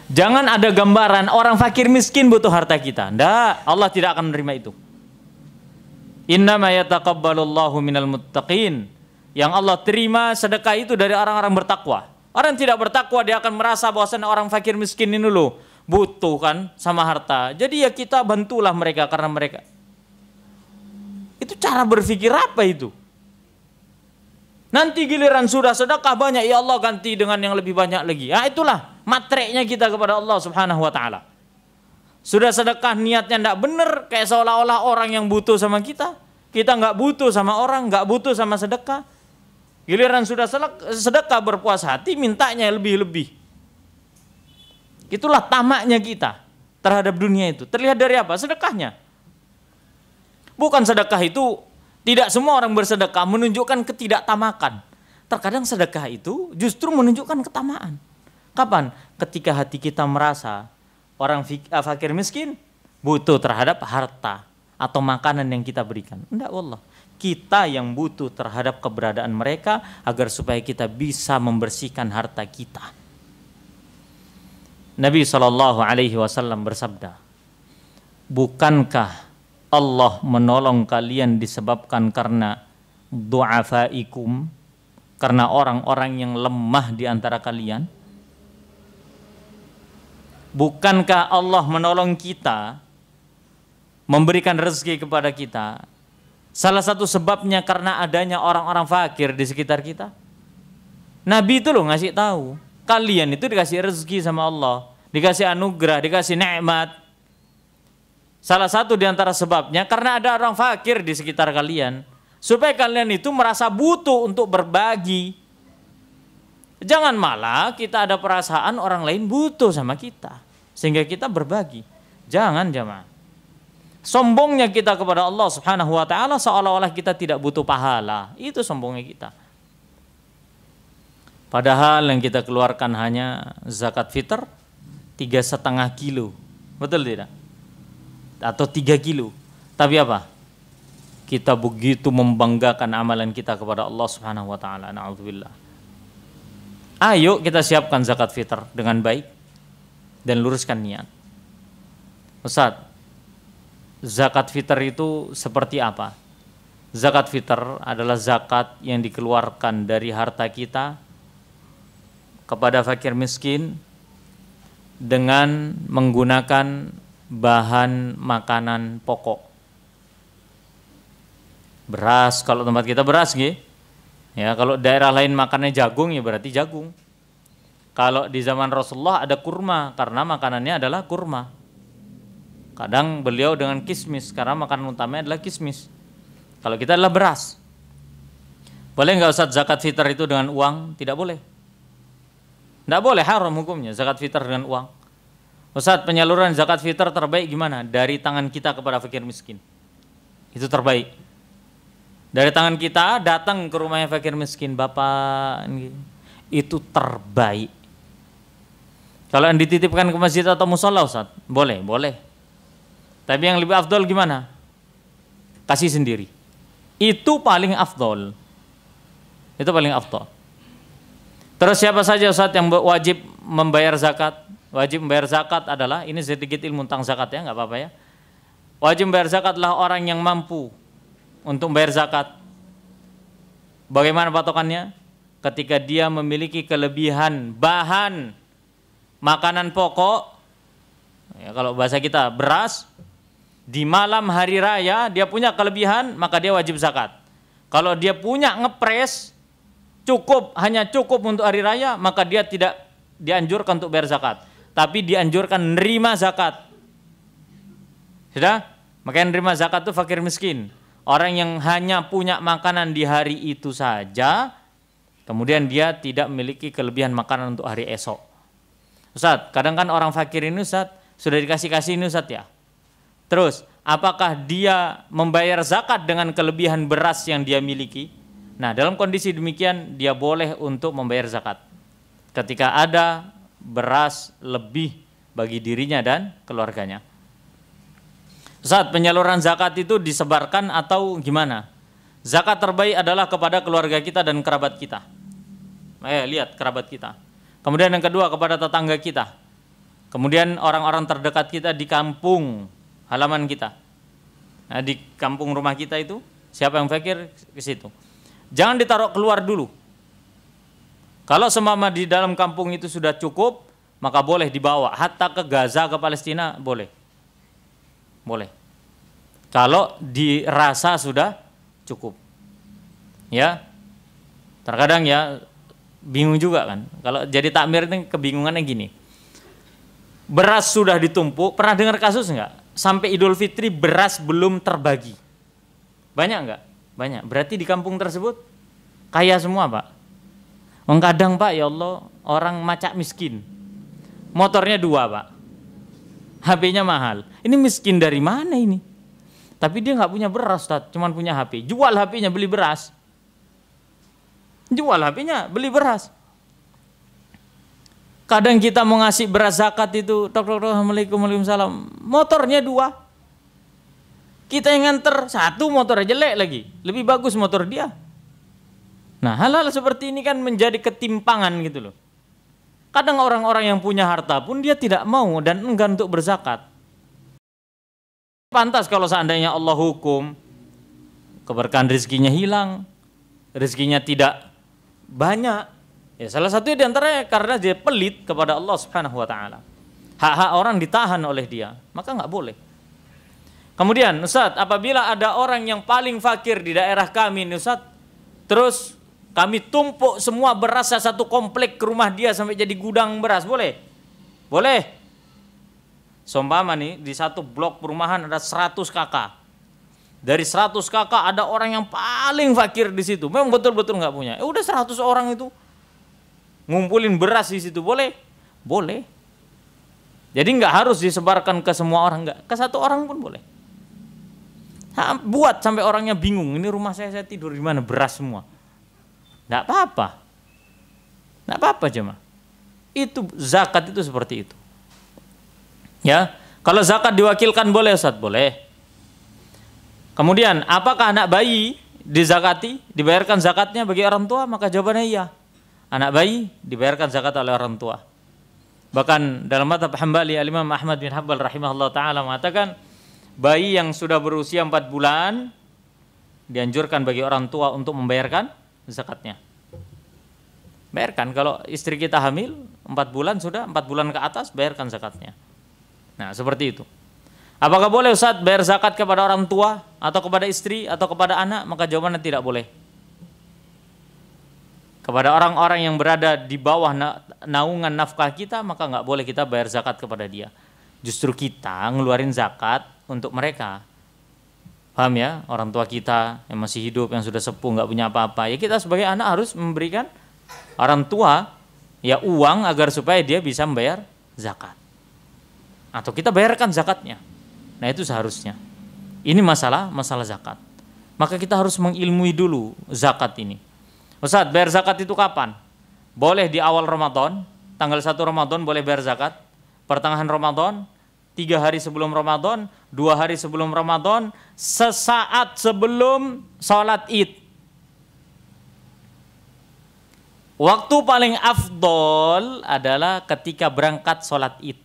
Jangan ada gambaran orang fakir miskin butuh harta kita. Nggak, Allah tidak akan menerima itu. Innama yataqabbalullahu minal muttaqin. Yang Allah terima sedekah itu dari orang-orang bertakwa. Orang yang tidak bertakwa dia akan merasa bahwasannya orang fakir miskin ini loh butuh kan sama harta. Jadi ya kita bantulah mereka karena mereka. Itu cara berpikir apa itu? Nanti giliran sudah sedekah banyak, ya Allah ganti dengan yang lebih banyak lagi. Ah itulah matreknya kita kepada Allah Subhanahu wa taala. Sudah sedekah niatnya tidak benar, kayak seolah-olah orang yang butuh sama kita. Kita nggak butuh sama orang, nggak butuh sama sedekah. Giliran sudah sedekah berpuas hati, mintanya lebih-lebih. Itulah tamaknya kita terhadap dunia itu. Terlihat dari apa? Sedekahnya. Bukan sedekah itu, tidak semua orang bersedekah menunjukkan ketidaktamakan. Terkadang sedekah itu justru menunjukkan ketamaan. Kapan? Ketika hati kita merasa orang fakir miskin butuh terhadap harta atau makanan yang kita berikan. Enggak, wallah. Kita yang butuh terhadap keberadaan mereka agar supaya kita bisa membersihkan harta kita. Nabi SAW bersabda, bukankah Allah menolong kalian disebabkan karena du'afaikum, karena orang-orang yang lemah di antara kalian? Bukankah Allah menolong kita, memberikan rezeki kepada kita? Salah satu sebabnya karena adanya orang-orang fakir di sekitar kita. Nabi itu loh ngasih tahu. Kalian itu dikasih rezeki sama Allah, dikasih anugerah, dikasih nikmat. Salah satu di antara sebabnya karena ada orang fakir di sekitar kalian, supaya kalian itu merasa butuh untuk berbagi. Jangan malah kita ada perasaan orang lain butuh sama kita, sehingga kita berbagi. Jangan jemaah. Sombongnya kita kepada Allah Subhanahu wa taala seolah-olah kita tidak butuh pahala. Itu sombongnya kita. Padahal yang kita keluarkan hanya zakat fitr 3,5 kilo. Betul tidak? Atau 3 kilo. Tapi apa? Kita begitu membanggakan amalan kita kepada Allah Subhanahu wa taala. Na'udzubillah. Ayo kita siapkan zakat fitr dengan baik dan luruskan niat. Ustaz, zakat fitr itu seperti apa? Zakat fitr adalah zakat yang dikeluarkan dari harta kita kepada fakir miskin dengan menggunakan bahan makanan pokok. Beras, kalau tempat kita beras nggih. Ya, kalau daerah lain makannya jagung ya berarti jagung. Kalau di zaman Rasulullah ada kurma karena makanannya adalah kurma. Kadang beliau dengan kismis karena makanan utamanya adalah kismis. Kalau kita adalah beras. Boleh nggak Ustaz zakat fitr itu dengan uang? Tidak boleh. Tidak boleh, haram hukumnya zakat fitr dengan uang. Ustaz, penyaluran zakat fitr terbaik gimana? Dari tangan kita kepada fakir miskin. Itu terbaik. Dari tangan kita datang ke rumahnya fakir miskin, Bapak, itu terbaik. Kalau yang dititipkan ke masjid atau musola Ustaz, boleh, boleh. Tapi yang lebih afdol gimana? Kasih sendiri. Itu paling afdol. Itu paling afdol. Terus siapa saja Ustaz yang wajib membayar zakat? Wajib membayar zakat adalah, ini sedikit ilmu tentang zakat ya, nggak apa-apa ya. Wajib membayar zakat adalah orang yang mampu untuk membayar zakat. Bagaimana patokannya? Ketika dia memiliki kelebihan bahan makanan pokok, ya, kalau bahasa kita beras, di malam hari raya dia punya kelebihan, maka dia wajib zakat. Kalau dia punya ngepres, hanya cukup untuk hari raya, maka dia tidak dianjurkan untuk bayar zakat. Tapi dianjurkan nerima zakat. Sudah? Makanya nerima zakat itu fakir miskin. Orang yang hanya punya makanan di hari itu saja, kemudian dia tidak memiliki kelebihan makanan untuk hari esok. Ustaz, kadang kan orang fakir ini Ustaz, sudah dikasih-kasih ini Ustaz ya. Terus, apakah dia membayar zakat dengan kelebihan beras yang dia miliki? Nah, dalam kondisi demikian, dia boleh untuk membayar zakat. Ketika ada beras lebih bagi dirinya dan keluarganya. Ustaz, penyaluran zakat itu disebarkan atau gimana? Zakat terbaik adalah kepada keluarga kita dan kerabat kita. Lihat kerabat kita. Kemudian yang kedua kepada tetangga kita. Kemudian orang-orang terdekat kita di kampung halaman kita. Nah, di kampung rumah kita itu, siapa yang fakir ke situ. Jangan ditaruh keluar dulu. Kalau semama di dalam kampung itu sudah cukup, maka boleh dibawa. Hatta ke Gaza, ke Palestina, boleh. Boleh. Kalau dirasa sudah cukup. Ya. Terkadang ya bingung juga kan. Kalau jadi takmir itu kebingungannya gini. Beras sudah ditumpuk, pernah dengar kasus enggak? Sampai Idul Fitri beras belum terbagi. Banyak enggak? Banyak. Berarti di kampung tersebut kaya semua, Pak. Kadang Pak, ya Allah, orang macak miskin. Motornya 2 Pak. HP-nya mahal. Ini miskin dari mana ini? Tapi dia nggak punya beras, Ustaz, cuman punya HP. Jual HP-nya beli beras. Jual HP-nya beli beras. Kadang kita mau ngasih beras zakat itu, Assalamualaikum, waalaikumsalam. Motornya 2. Kita yang nganter 1, motornya jelek lagi. Lebih bagus motor dia. Nah, hal-hal seperti ini kan menjadi ketimpangan gitu loh. Kadang orang-orang yang punya harta pun dia tidak mau dan enggan untuk berzakat. Pantas kalau seandainya Allah hukum, keberkahan rezekinya hilang, rezekinya tidak banyak. Ya, salah satu di antaranya karena dia pelit kepada Allah Subhanahu wa taala. Hak-hak orang ditahan oleh dia, maka nggak boleh. Kemudian, Ustaz, apabila ada orang yang paling fakir di daerah kami, Ustaz, terus Kami tumpuk semua beras satu komplek ke rumah dia sampai jadi gudang beras. Boleh? Boleh. Seumpama nih di satu blok perumahan ada 100 kakak. Dari 100 kakak ada orang yang paling fakir di situ. Memang betul-betul nggak punya. Udah 100 orang itu ngumpulin beras di situ. Boleh? Boleh. Jadi nggak harus disebarkan ke semua orang, nggak. Ke satu orang pun boleh. Buat sampai orangnya bingung. Ini rumah saya tidur di mana? Beras semua. Nggak apa-apa. Nggak apa-apa jemaah. Itu zakat itu seperti itu. Ya, kalau zakat diwakilkan boleh Ustaz, boleh. Kemudian, apakah anak bayi dizakati, dibayarkan zakatnya bagi orang tua? Maka jawabannya iya. Anak bayi dibayarkan zakat oleh orang tua. Bahkan dalam mazhab Hambali, Imam Ahmad bin Hanbal rahimahullah taala mengatakan bayi yang sudah berusia 4 bulan dianjurkan bagi orang tua untuk membayarkan zakatnya. Bayarkan, kalau istri kita hamil 4 bulan sudah, 4 bulan ke atas bayarkan zakatnya. Nah, seperti itu. Apakah boleh Ustaz bayar zakat kepada orang tua atau kepada istri atau kepada anak? Maka jawabannya tidak boleh. Kepada orang-orang yang berada di bawah naungan nafkah kita, maka nggak boleh kita bayar zakat kepada dia. Justru kita ngeluarin zakat untuk mereka. Paham ya? Orang tua kita yang masih hidup, yang sudah sepuh, nggak punya apa-apa. Ya kita sebagai anak harus memberikan orang tua ya uang agar supaya dia bisa membayar zakat. Atau kita bayarkan zakatnya. Nah itu seharusnya. Ini masalah zakat. Maka kita harus mengilmui dulu zakat ini. Ustaz, bayar zakat itu kapan? Boleh di awal Ramadan, tanggal 1 Ramadan boleh bayar zakat. Pertengahan Ramadan, 3 hari sebelum Ramadan, 2 hari sebelum Ramadan, sesaat sebelum sholat Id. Waktu paling afdol adalah ketika berangkat sholat Id.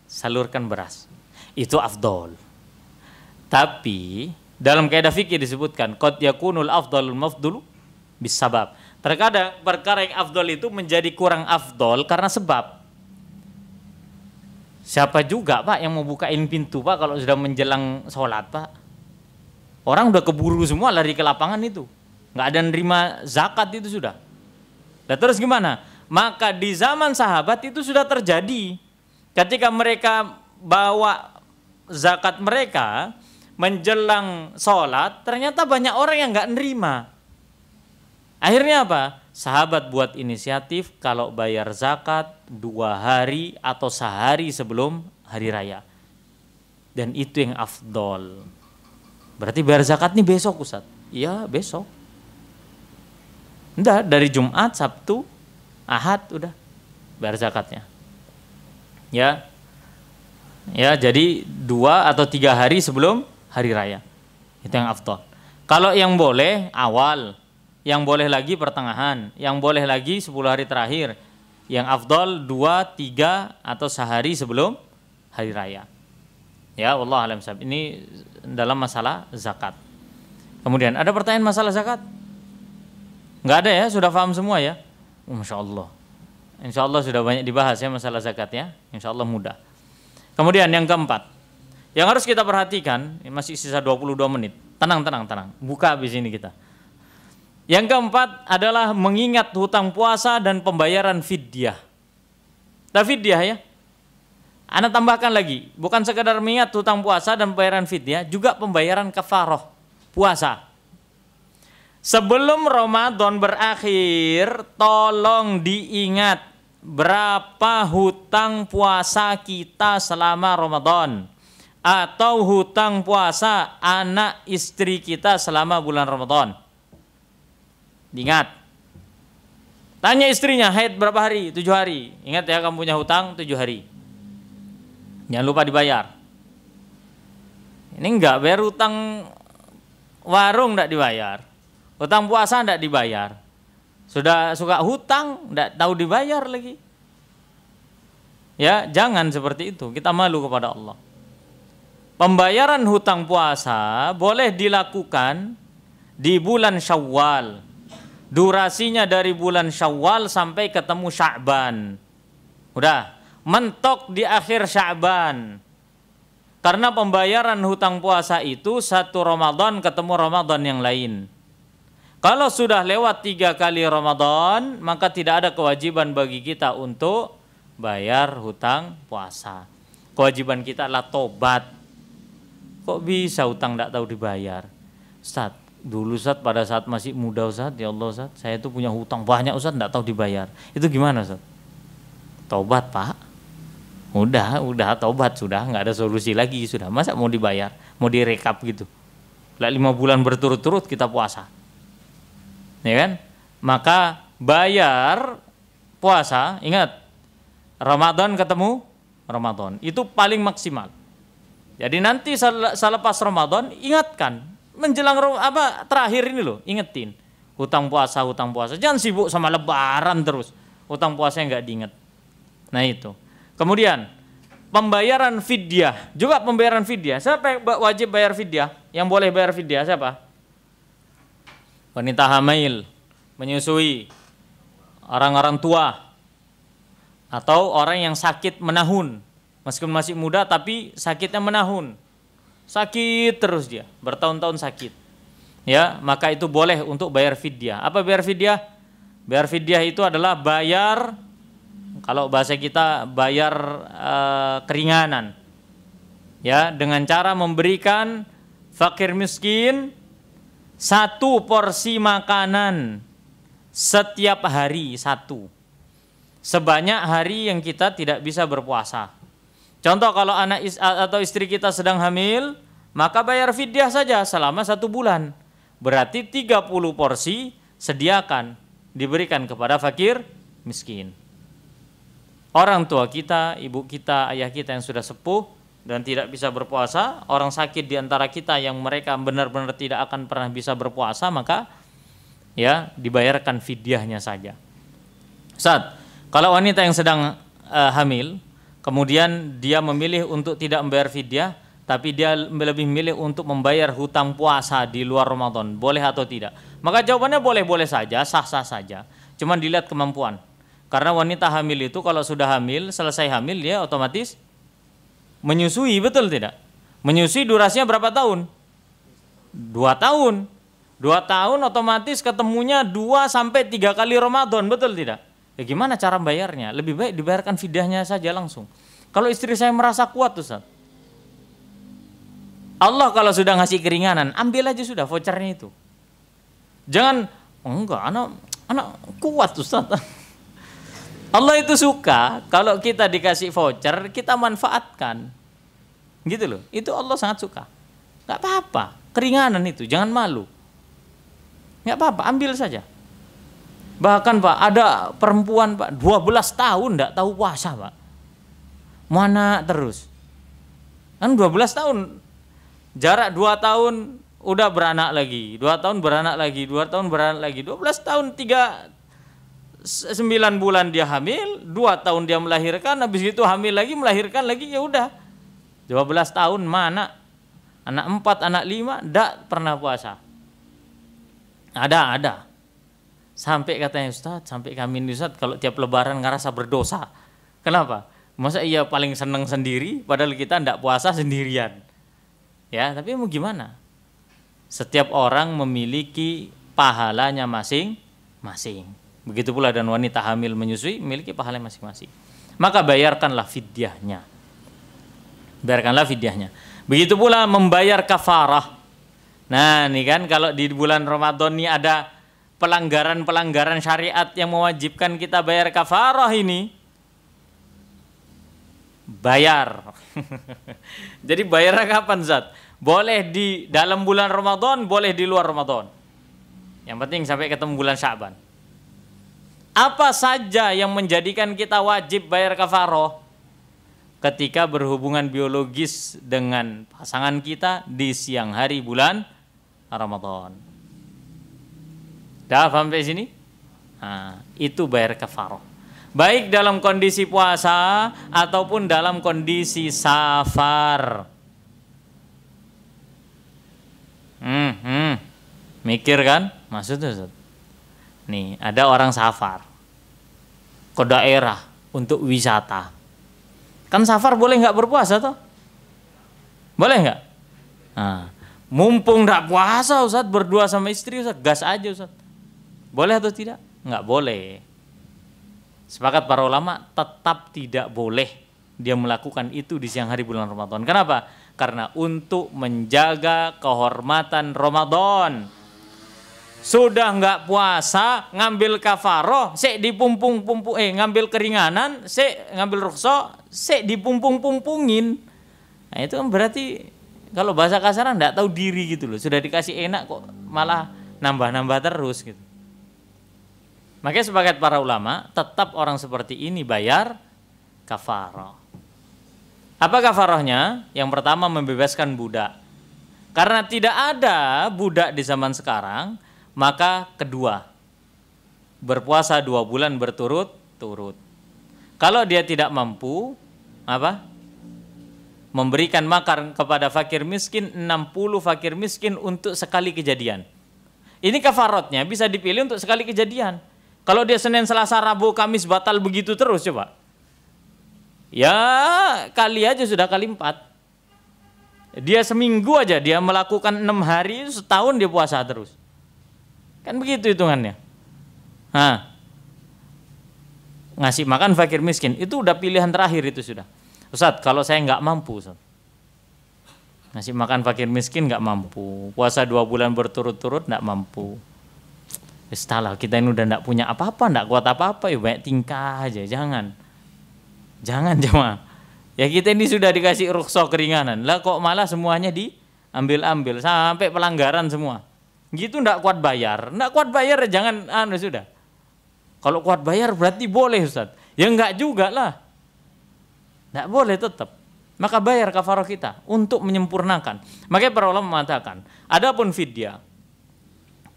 Salurkan beras. Itu afdol. Tapi dalam kaidah fikih disebutkan qad yakunul afdalul mafdulu bisabab. Terkadang perkara yang afdol itu menjadi kurang afdol karena sebab. Siapa juga Pak yang mau bukain pintu Pak kalau sudah menjelang sholat Pak? Orang udah keburu semua lari ke lapangan itu. Nggak ada nerima zakat itu sudah. Nah terus gimana? Maka di zaman sahabat itu sudah terjadi. Ketika mereka bawa zakat mereka menjelang sholat, ternyata banyak orang yang nggak nerima. Akhirnya apa? Sahabat buat inisiatif kalau bayar zakat 2 hari atau sehari sebelum hari raya. Dan itu yang afdol. Berarti bayar zakat nih besok Ustaz? Iya besok. Enggak, dari Jumat, Sabtu, Ahad udah bayar zakatnya. Ya. Ya, jadi 2 atau 3 hari sebelum hari raya. Itu yang afdol. Kalau yang boleh awal, yang boleh lagi pertengahan, yang boleh lagi 10 hari terakhir. Yang afdol 2, 3 atau sehari sebelum hari raya. Ya, wallahu a'lam bishawab. Ini dalam masalah zakat. Kemudian ada pertanyaan masalah zakat? Enggak ada ya, sudah paham semua ya? Masya Allah. Insya Allah sudah banyak dibahas ya masalah zakat ya. Insya Allah mudah. Kemudian yang keempat, yang harus kita perhatikan, masih sisa 22 menit. Tenang. Buka habis ini kita. Yang keempat adalah mengingat hutang puasa dan pembayaran fidyah. Fidyah ya. Ana tambahkan lagi, bukan sekadar mengingat hutang puasa dan pembayaran fidyah, juga pembayaran kafaroh puasa. Sebelum Ramadan berakhir, tolong diingat berapa hutang puasa kita selama Ramadan. Atau hutang puasa anak istri kita selama bulan Ramadan. Ingat. Tanya istrinya, haid berapa hari? 7 hari. Ingat ya, kamu punya hutang 7 hari. Jangan lupa dibayar. Ini enggak, bayar hutang warung enggak dibayar. Hutang puasa enggak dibayar. Sudah suka hutang, enggak tahu dibayar lagi. Ya, jangan seperti itu. Kita malu kepada Allah. Pembayaran hutang puasa boleh dilakukan di bulan Syawal. Durasinya dari bulan Syawal sampai ketemu Sya'ban. Udah, mentok di akhir Sya'ban. Karena pembayaran hutang puasa itu 1 Ramadan ketemu Ramadan yang lain. Kalau sudah lewat 3 kali Ramadan, maka tidak ada kewajiban bagi kita untuk bayar hutang puasa. Kewajiban kita adalah tobat. Kok bisa hutang tidak tahu dibayar? Ustaz, dulu Ustaz pada saat masih muda Ustaz, ya Allah Ustaz, saya itu punya hutang banyak Ustaz, tidak tahu dibayar. Itu gimana Ustaz? Tobat Pak. Udah tobat sudah, nggak ada solusi lagi sudah. Masa mau dibayar, mau direkap gitu? Lah 5 bulan berturut-turut kita puasa. Ya kan? Maka bayar puasa, ingat Ramadan ketemu Ramadan, itu paling maksimal. Jadi nanti selepas Ramadan ingatkan, menjelang terakhir ini loh, ingetin hutang puasa. Jangan sibuk sama lebaran terus, hutang puasanya nggak diingat. Nah itu. Kemudian pembayaran fidyah, juga pembayaran fidyah. Siapa yang wajib bayar fidyah? Yang boleh bayar fidyah siapa? Wanita hamil, menyusui, orang-orang tua, atau orang yang sakit menahun. Meskipun masih muda tapi sakitnya menahun. Sakit terus dia, bertahun-tahun sakit. Ya, maka itu boleh untuk bayar fidyah. Apa bayar fidyah? Bayar fidyah itu adalah bayar, kalau bahasa kita bayar keringanan. Ya, dengan cara memberikan fakir miskin 1 porsi makanan setiap hari 1. Sebanyak hari yang kita tidak bisa berpuasa. Contoh kalau anak atau istri kita sedang hamil, maka bayar fidyah saja selama 1 bulan. Berarti 30 porsi sediakan, diberikan kepada fakir miskin. Orang tua kita, ibu kita, ayah kita yang sudah sepuh dan tidak bisa berpuasa, orang sakit di antara kita yang mereka benar-benar tidak akan pernah bisa berpuasa, maka ya dibayarkan fidyahnya saja. Ustaz, kalau wanita yang sedang hamil, kemudian dia memilih untuk tidak membayar fidyah, tapi dia lebih memilih untuk membayar hutang puasa di luar Ramadan, boleh atau tidak? Maka jawabannya boleh-boleh saja, sah-sah saja. Cuman dilihat kemampuan. Karena wanita hamil itu kalau sudah hamil, selesai hamil dia otomatis menyusui, betul tidak? Menyusui durasinya berapa tahun? 2 tahun. 2 tahun otomatis ketemunya 2 sampai 3 kali Ramadan, betul tidak? Ya gimana cara bayarnya? Lebih baik dibayarkan fidyahnya saja langsung. Kalau istri saya merasa kuat Ustaz, Allah kalau sudah ngasih keringanan, ambil aja sudah vouchernya itu. Jangan, enggak, anak kuat Ustaz. Allah itu suka kalau kita dikasih voucher, kita manfaatkan. Gitu loh, itu Allah sangat suka. Gak apa-apa, keringanan itu, jangan malu. Gak apa-apa, ambil saja. Bahkan Pak, ada perempuan Pak, 12 tahun gak tahu puasa Pak. Mana terus. Kan 12 tahun, jarak 2 tahun udah beranak lagi, 2 tahun beranak lagi, 2 tahun beranak lagi, 12 tahun 9 bulan dia hamil, 2 tahun dia melahirkan, habis itu hamil lagi, melahirkan lagi, ya udah. 12 tahun mana? Anak 4, anak 5 enggak pernah puasa. Ada. Sampai katanya Ustaz, sampai kami ini Ustaz kalau tiap lebaran ngerasa berdosa. Kenapa? Masa iya paling seneng sendiri padahal kita enggak puasa sendirian. Ya, tapi mau gimana? Setiap orang memiliki pahalanya masing-masing. Begitu pula dan wanita hamil menyusui memiliki pahala masing-masing. Maka bayarkanlah fidyahnya. Bayarkanlah fidyahnya. Begitu pula membayar kafarah. Nah, ini kan kalau di bulan Ramadan ini ada pelanggaran-pelanggaran syariat yang mewajibkan kita bayar kafarah ini. Bayar. Jadi bayarnya kapan Zat? Boleh di dalam bulan Ramadan, boleh di luar Ramadan. Yang penting sampai ketemu bulan Sya'ban. Apa saja yang menjadikan kita wajib bayar kafarah? Ketika berhubungan biologis dengan pasangan kita di siang hari bulan Ramadan. Dah paham sampai sini? Nah, itu bayar kafarah. Baik dalam kondisi puasa ataupun dalam kondisi safar. Mikir kan? Maksudnya nih, ada orang safar ke daerah untuk wisata. Kan safar boleh nggak berpuasa toh? Boleh nggak? Nah, Mumpung nggak puasa Ustaz, berdua sama istri Ustaz, gas aja Ustaz. Boleh atau tidak? Nggak boleh. Sepakat para ulama, tetap tidak boleh dia melakukan itu di siang hari bulan Ramadan. Kenapa? Karena untuk menjaga kehormatan Ramadan. Sudah nggak puasa, ngambil kafaroh, ngambil keringanan, ngambil rukhsah, dipumpung-pumpungin. Nah itu kan berarti kalau bahasa kasaran nggak tahu diri gitu loh. Sudah dikasih enak kok malah nambah-nambah terus gitu. Makanya sepakat para ulama, tetap orang seperti ini bayar kafarah. Apa kafarahnya? Yang pertama membebaskan budak. Karena tidak ada budak di zaman sekarang, maka kedua, berpuasa 2 bulan berturut-turut. Kalau dia tidak mampu, apa? Memberikan makan kepada fakir miskin, 60 fakir miskin untuk sekali kejadian. Ini kafaratnya bisa dipilih untuk sekali kejadian. Kalau dia Senin, Selasa, Rabu, Kamis batal begitu terus coba. Ya kali aja sudah kali 4. Dia seminggu aja dia melakukan 6 hari, setahun dia puasa terus. Kan begitu hitungannya. Nah, ngasih makan fakir miskin itu udah pilihan terakhir itu sudah. Ustaz, kalau saya nggak mampu Ustaz, ngasih makan fakir miskin nggak mampu, puasa 2 bulan berturut-turut nggak mampu. Istalah kita ini udah nggak punya apa-apa, nggak kuat apa-apa, ya banyak tingkah aja, jangan jemaah. Ya kita ini sudah dikasih rukhsah keringanan, lah kok malah semuanya diambil-ambil sampai pelanggaran semua. Gitu ndak kuat bayar jangan sudah. Kalau kuat bayar berarti boleh Ustaz. Ya enggak juga lah. Enggak boleh tetap. Maka bayar kafarah kita untuk menyempurnakan. Makanya para ulama mengatakan, adapun fidyah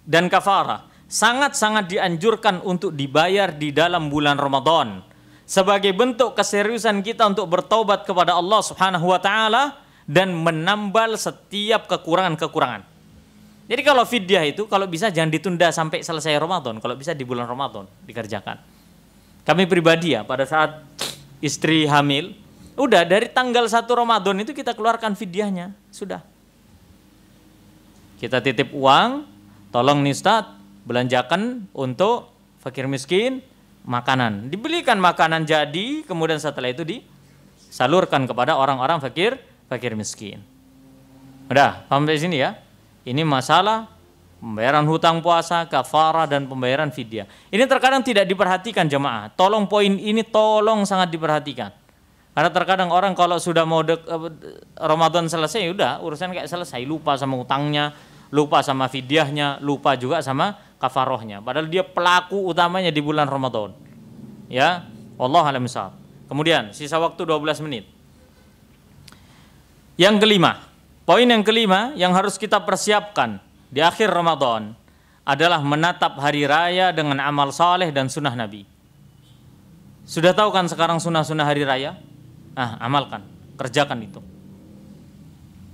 dan kafarah sangat-sangat dianjurkan untuk dibayar di dalam bulan Ramadan sebagai bentuk keseriusan kita untuk bertaubat kepada Allah Subhanahu wa taala dan menambal setiap kekurangan-kekurangan. Jadi kalau fidyah itu kalau bisa jangan ditunda sampai selesai Ramadan, kalau bisa di bulan Ramadan dikerjakan. Kami pribadi ya pada saat istri hamil, udah dari tanggal 1 Ramadan itu kita keluarkan fidyahnya, sudah. Kita titip uang, tolong nih Ustaz, belanjakan untuk fakir miskin makanan. Dibelikan makanan jadi, kemudian setelah itu disalurkan kepada orang-orang fakir miskin. Udah, paham dari sini ya? Ini masalah pembayaran hutang puasa, kafarah dan pembayaran fidyah. Ini terkadang tidak diperhatikan jemaah. Tolong poin ini tolong sangat diperhatikan. Karena terkadang orang kalau sudah mau Ramadan selesai, udah urusan kayak selesai, lupa sama hutangnya, lupa sama fidyahnya, lupa juga sama kafarohnya. Padahal dia pelaku utamanya di bulan Ramadan. Ya, wallahu a'lam bishawab. Kemudian sisa waktu 12 menit. Yang kelima, poin yang kelima yang harus kita persiapkan di akhir Ramadan adalah menatap hari raya dengan amal saleh dan sunnah Nabi. Sudah tahu kan sekarang sunnah-sunnah hari raya? Amalkan, kerjakan itu.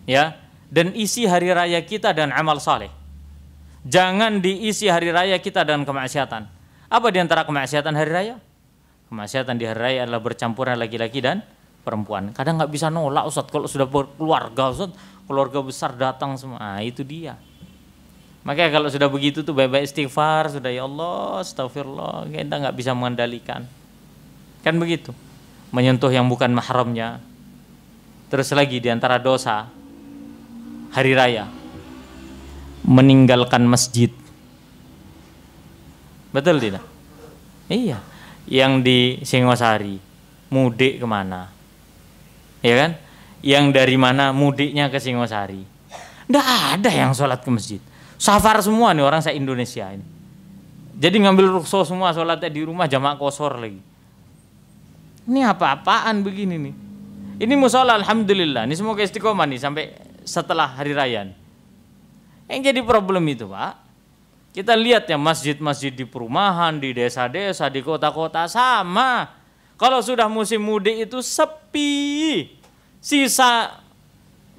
Ya, dan isi hari raya kita dan amal saleh. Jangan diisi hari raya kita dengan kemaksiatan. Apa di antara kemaksiatan hari raya? Kemaksiatan di hari raya adalah bercampurnya laki-laki dan perempuan. Kadang nggak bisa nolak Ustaz, kalau sudah berkeluarga Ustaz, keluarga besar datang semua. Itu dia. Makanya kalau sudah begitu tuh baik-baik istighfar, sudah ya Allah, astagfirullah, kita nggak bisa mengendalikan. Kan begitu. Menyentuh yang bukan mahramnya. Terus lagi di antara dosa hari raya, meninggalkan masjid. Betul tidak? Iya. Yang di Singosari mudik kemana? Ya kan? Yang dari mana mudiknya ke Singosari? Nggak ada yang sholat ke masjid. Safar semua nih orang se-Indonesia ini. Jadi ngambil rukhsah semua sholatnya di rumah, jamaah qashar lagi. Ini apa-apaan begini nih? Ini musola alhamdulillah. Ini semoga istiqomah nih sampai setelah hari raya. Yang jadi problem itu Pak, kita lihat ya masjid-masjid di perumahan, di desa-desa, di kota-kota sama. Kalau sudah musim mudik itu sepi. Sisa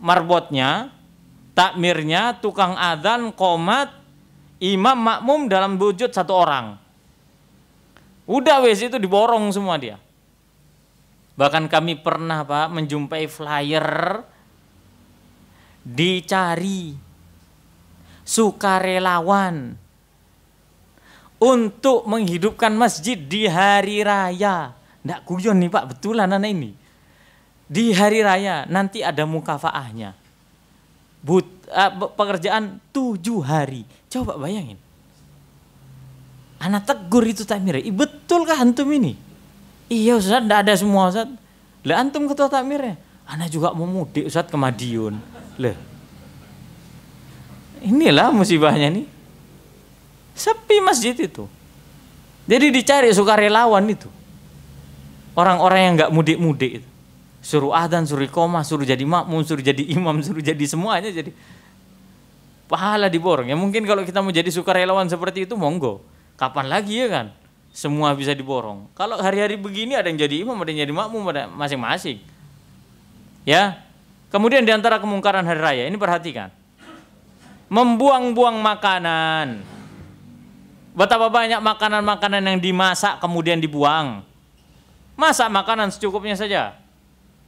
marbotnya, takmirnya, tukang adzan, qomat, imam, makmum dalam wujud 1 orang. Udah wes itu diborong semua dia. Bahkan kami pernah Pak menjumpai flyer dicari sukarelawan untuk menghidupkan masjid di hari raya. Nggak guyon nih Pak, betulan anak ini. Di hari raya nanti ada mukafaahnya. Pekerjaan 7 hari. Coba bayangin. Anak tegur itu takmir. Betulkah antum ini? Iya Ustaz, enggak ada semua Ustaz. Lah antum ketua takmirnya. Anak juga mau mudik Ustaz ke Madiun. Lah. Inilah musibahnya nih. Sepi masjid itu. Jadi dicari sukarelawan itu. Orang-orang yang enggak mudik-mudik itu. Suruh adzan, suruh iqamah, suruh jadi makmum, suruh jadi imam, suruh jadi semuanya jadi pahala diborong. Ya mungkin kalau kita mau jadi sukarelawan seperti itu monggo. Kapan lagi ya kan? Semua bisa diborong. Kalau hari-hari begini ada yang jadi imam, ada yang jadi makmum, ada masing-masing. Ya. Kemudian di antara kemungkaran hari raya ini perhatikan. Membuang-buang makanan. Betapa banyak makanan-makanan yang dimasak kemudian dibuang. Masak makanan secukupnya saja.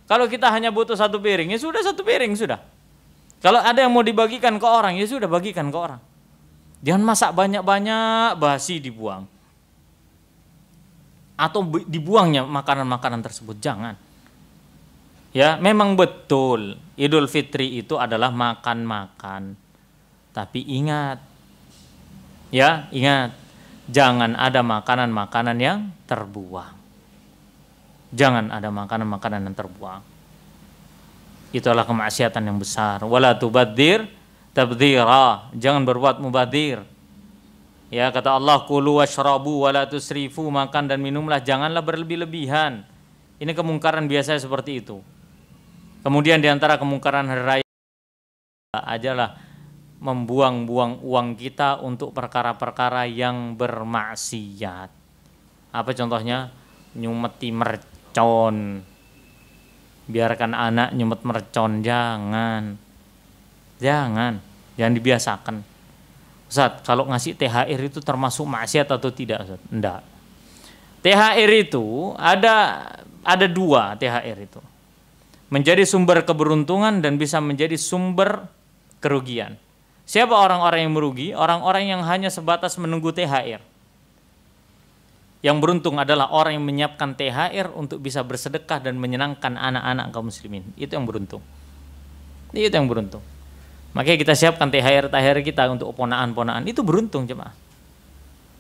Kalau kita hanya butuh 1 piring, ya sudah 1 piring sudah. Kalau ada yang mau dibagikan ke orang, ya sudah bagikan ke orang. Jangan masak banyak-banyak, basi dibuang. Atau dibuangnya makanan-makanan tersebut, jangan. Ya, memang betul Idul Fitri itu adalah makan-makan. Tapi ingat, ya ingat, jangan ada makanan-makanan yang terbuang. Jangan ada makanan-makanan yang terbuang. Itulah kemaksiatan yang besar. Wala tubadzir tabdzira, jangan berbuat mubadzir. Ya, kata Allah, kulu washrabu wala tusrifu, makan dan minumlah, janganlah berlebih-lebihan. Ini kemungkaran biasa seperti itu. Kemudian di antara kemungkaran hari raya adalah membuang-buang uang kita untuk perkara-perkara yang bermaksiat. Apa contohnya? Nyumeti mercon. Biarkan anak nyumet mercon, jangan dibiasakan. Ustaz, kalau ngasih THR itu termasuk maksiat atau tidak, Ustaz? Enggak. THR itu ada 2 THR itu. Menjadi sumber keberuntungan dan bisa menjadi sumber kerugian. Siapa orang-orang yang merugi? Orang-orang yang hanya sebatas menunggu THR. Yang beruntung adalah orang yang menyiapkan THR untuk bisa bersedekah dan menyenangkan anak-anak kaum muslimin. Itu yang beruntung. Itu yang beruntung. Makanya kita siapkan THR kita untuk ponaan-ponaan. Itu beruntung jemaah.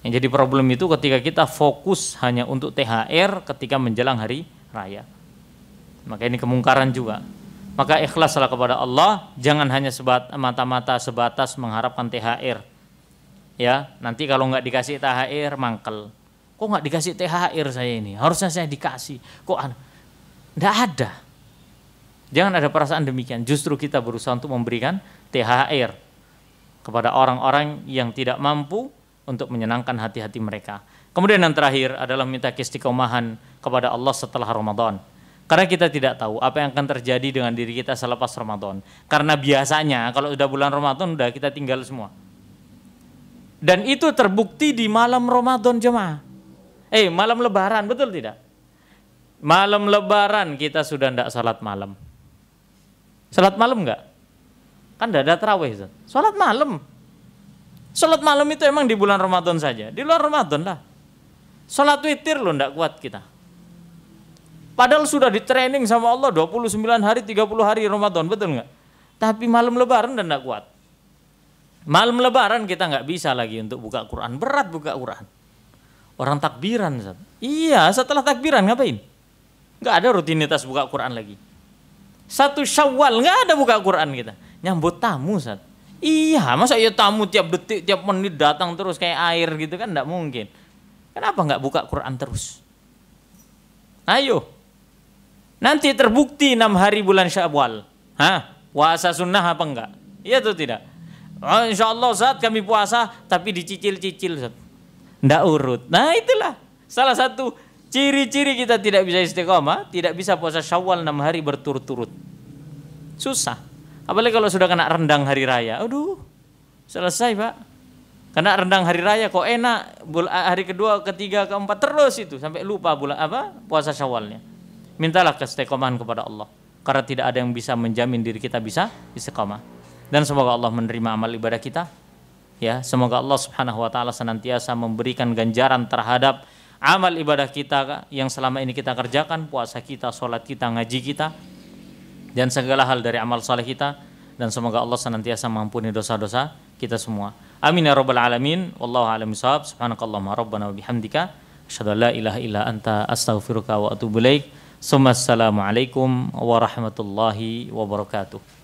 Yang jadi problem itu ketika kita fokus hanya untuk THR ketika menjelang hari raya. Maka ini kemungkaran juga. Maka ikhlaslah kepada Allah. Jangan hanya mata-mata sebatas mengharapkan THR. Ya, nanti kalau nggak dikasih THR mangkel. Kok nggak dikasih THR saya ini? Harusnya saya dikasih. Kok nggak ada? Jangan ada perasaan demikian. Justru kita berusaha untuk memberikan THR kepada orang-orang yang tidak mampu untuk menyenangkan hati-hati mereka. Kemudian yang terakhir adalah minta keistiqomahan kepada Allah setelah Ramadan. Karena kita tidak tahu apa yang akan terjadi dengan diri kita selepas Ramadan. Karena biasanya kalau sudah bulan Ramadan udah kita tinggal semua. Dan itu terbukti di malam Ramadan jemaah. Malam lebaran, betul tidak? Malam lebaran kita sudah tidak salat malam. Salat malam enggak? Kan tidak ada tarawih. Salat malam. Salat malam itu emang di bulan Ramadan saja. Di luar Ramadan lah. Salat witir loh tidak kuat kita. Padahal sudah di training sama Allah 29 hari, 30 hari Ramadan, betul enggak? Tapi malam lebaran dan tidak kuat. Malam lebaran kita nggak bisa lagi untuk buka Quran. Berat buka Quran. Orang takbiran, Ustaz. Iya, setelah takbiran ngapain? Nggak ada rutinitas buka Quran lagi. 1 Syawal nggak ada buka Quran kita. Nyambut tamu, Ustaz. Iya, masa ya tamu tiap detik, tiap menit datang terus kayak air gitu kan? Nggak mungkin. Kenapa nggak buka Quran terus? Ayo. Nanti terbukti 6 hari bulan Syawal. Puasa sunnah apa enggak? Iya atau tidak? Oh, insya Allah Ustaz kami puasa tapi dicicil-cicil, Ustaz. Nggak urut. Nah itulah salah satu ciri-ciri kita tidak bisa istiqomah, tidak bisa puasa Syawal 6 hari berturut-turut. Susah. Apalagi kalau sudah kena rendang hari raya. Aduh, selesai Pak. Kena rendang hari raya kok enak. Hari kedua, ketiga, keempat terus itu sampai lupa puasa Syawalnya. Mintalah keistiqomahan kepada Allah. Karena tidak ada yang bisa menjamin diri kita bisa istiqomah. Dan semoga Allah menerima amal ibadah kita. Ya, semoga Allah Subhanahu wa taala senantiasa memberikan ganjaran terhadap amal ibadah kita yang selama ini kita kerjakan, puasa kita, sholat kita, ngaji kita, dan segala hal dari amal saleh kita, dan semoga Allah senantiasa mengampuni dosa-dosa kita semua. Amin ya rabbal alamin. Wallahu a'lam bishawab. Subhanakallahumma rabbana wa bihamdika asyhadu an la ilaha illa anta astaghfiruka wa atubu ilaik. Assalamualaikum warahmatullahi wabarakatuh.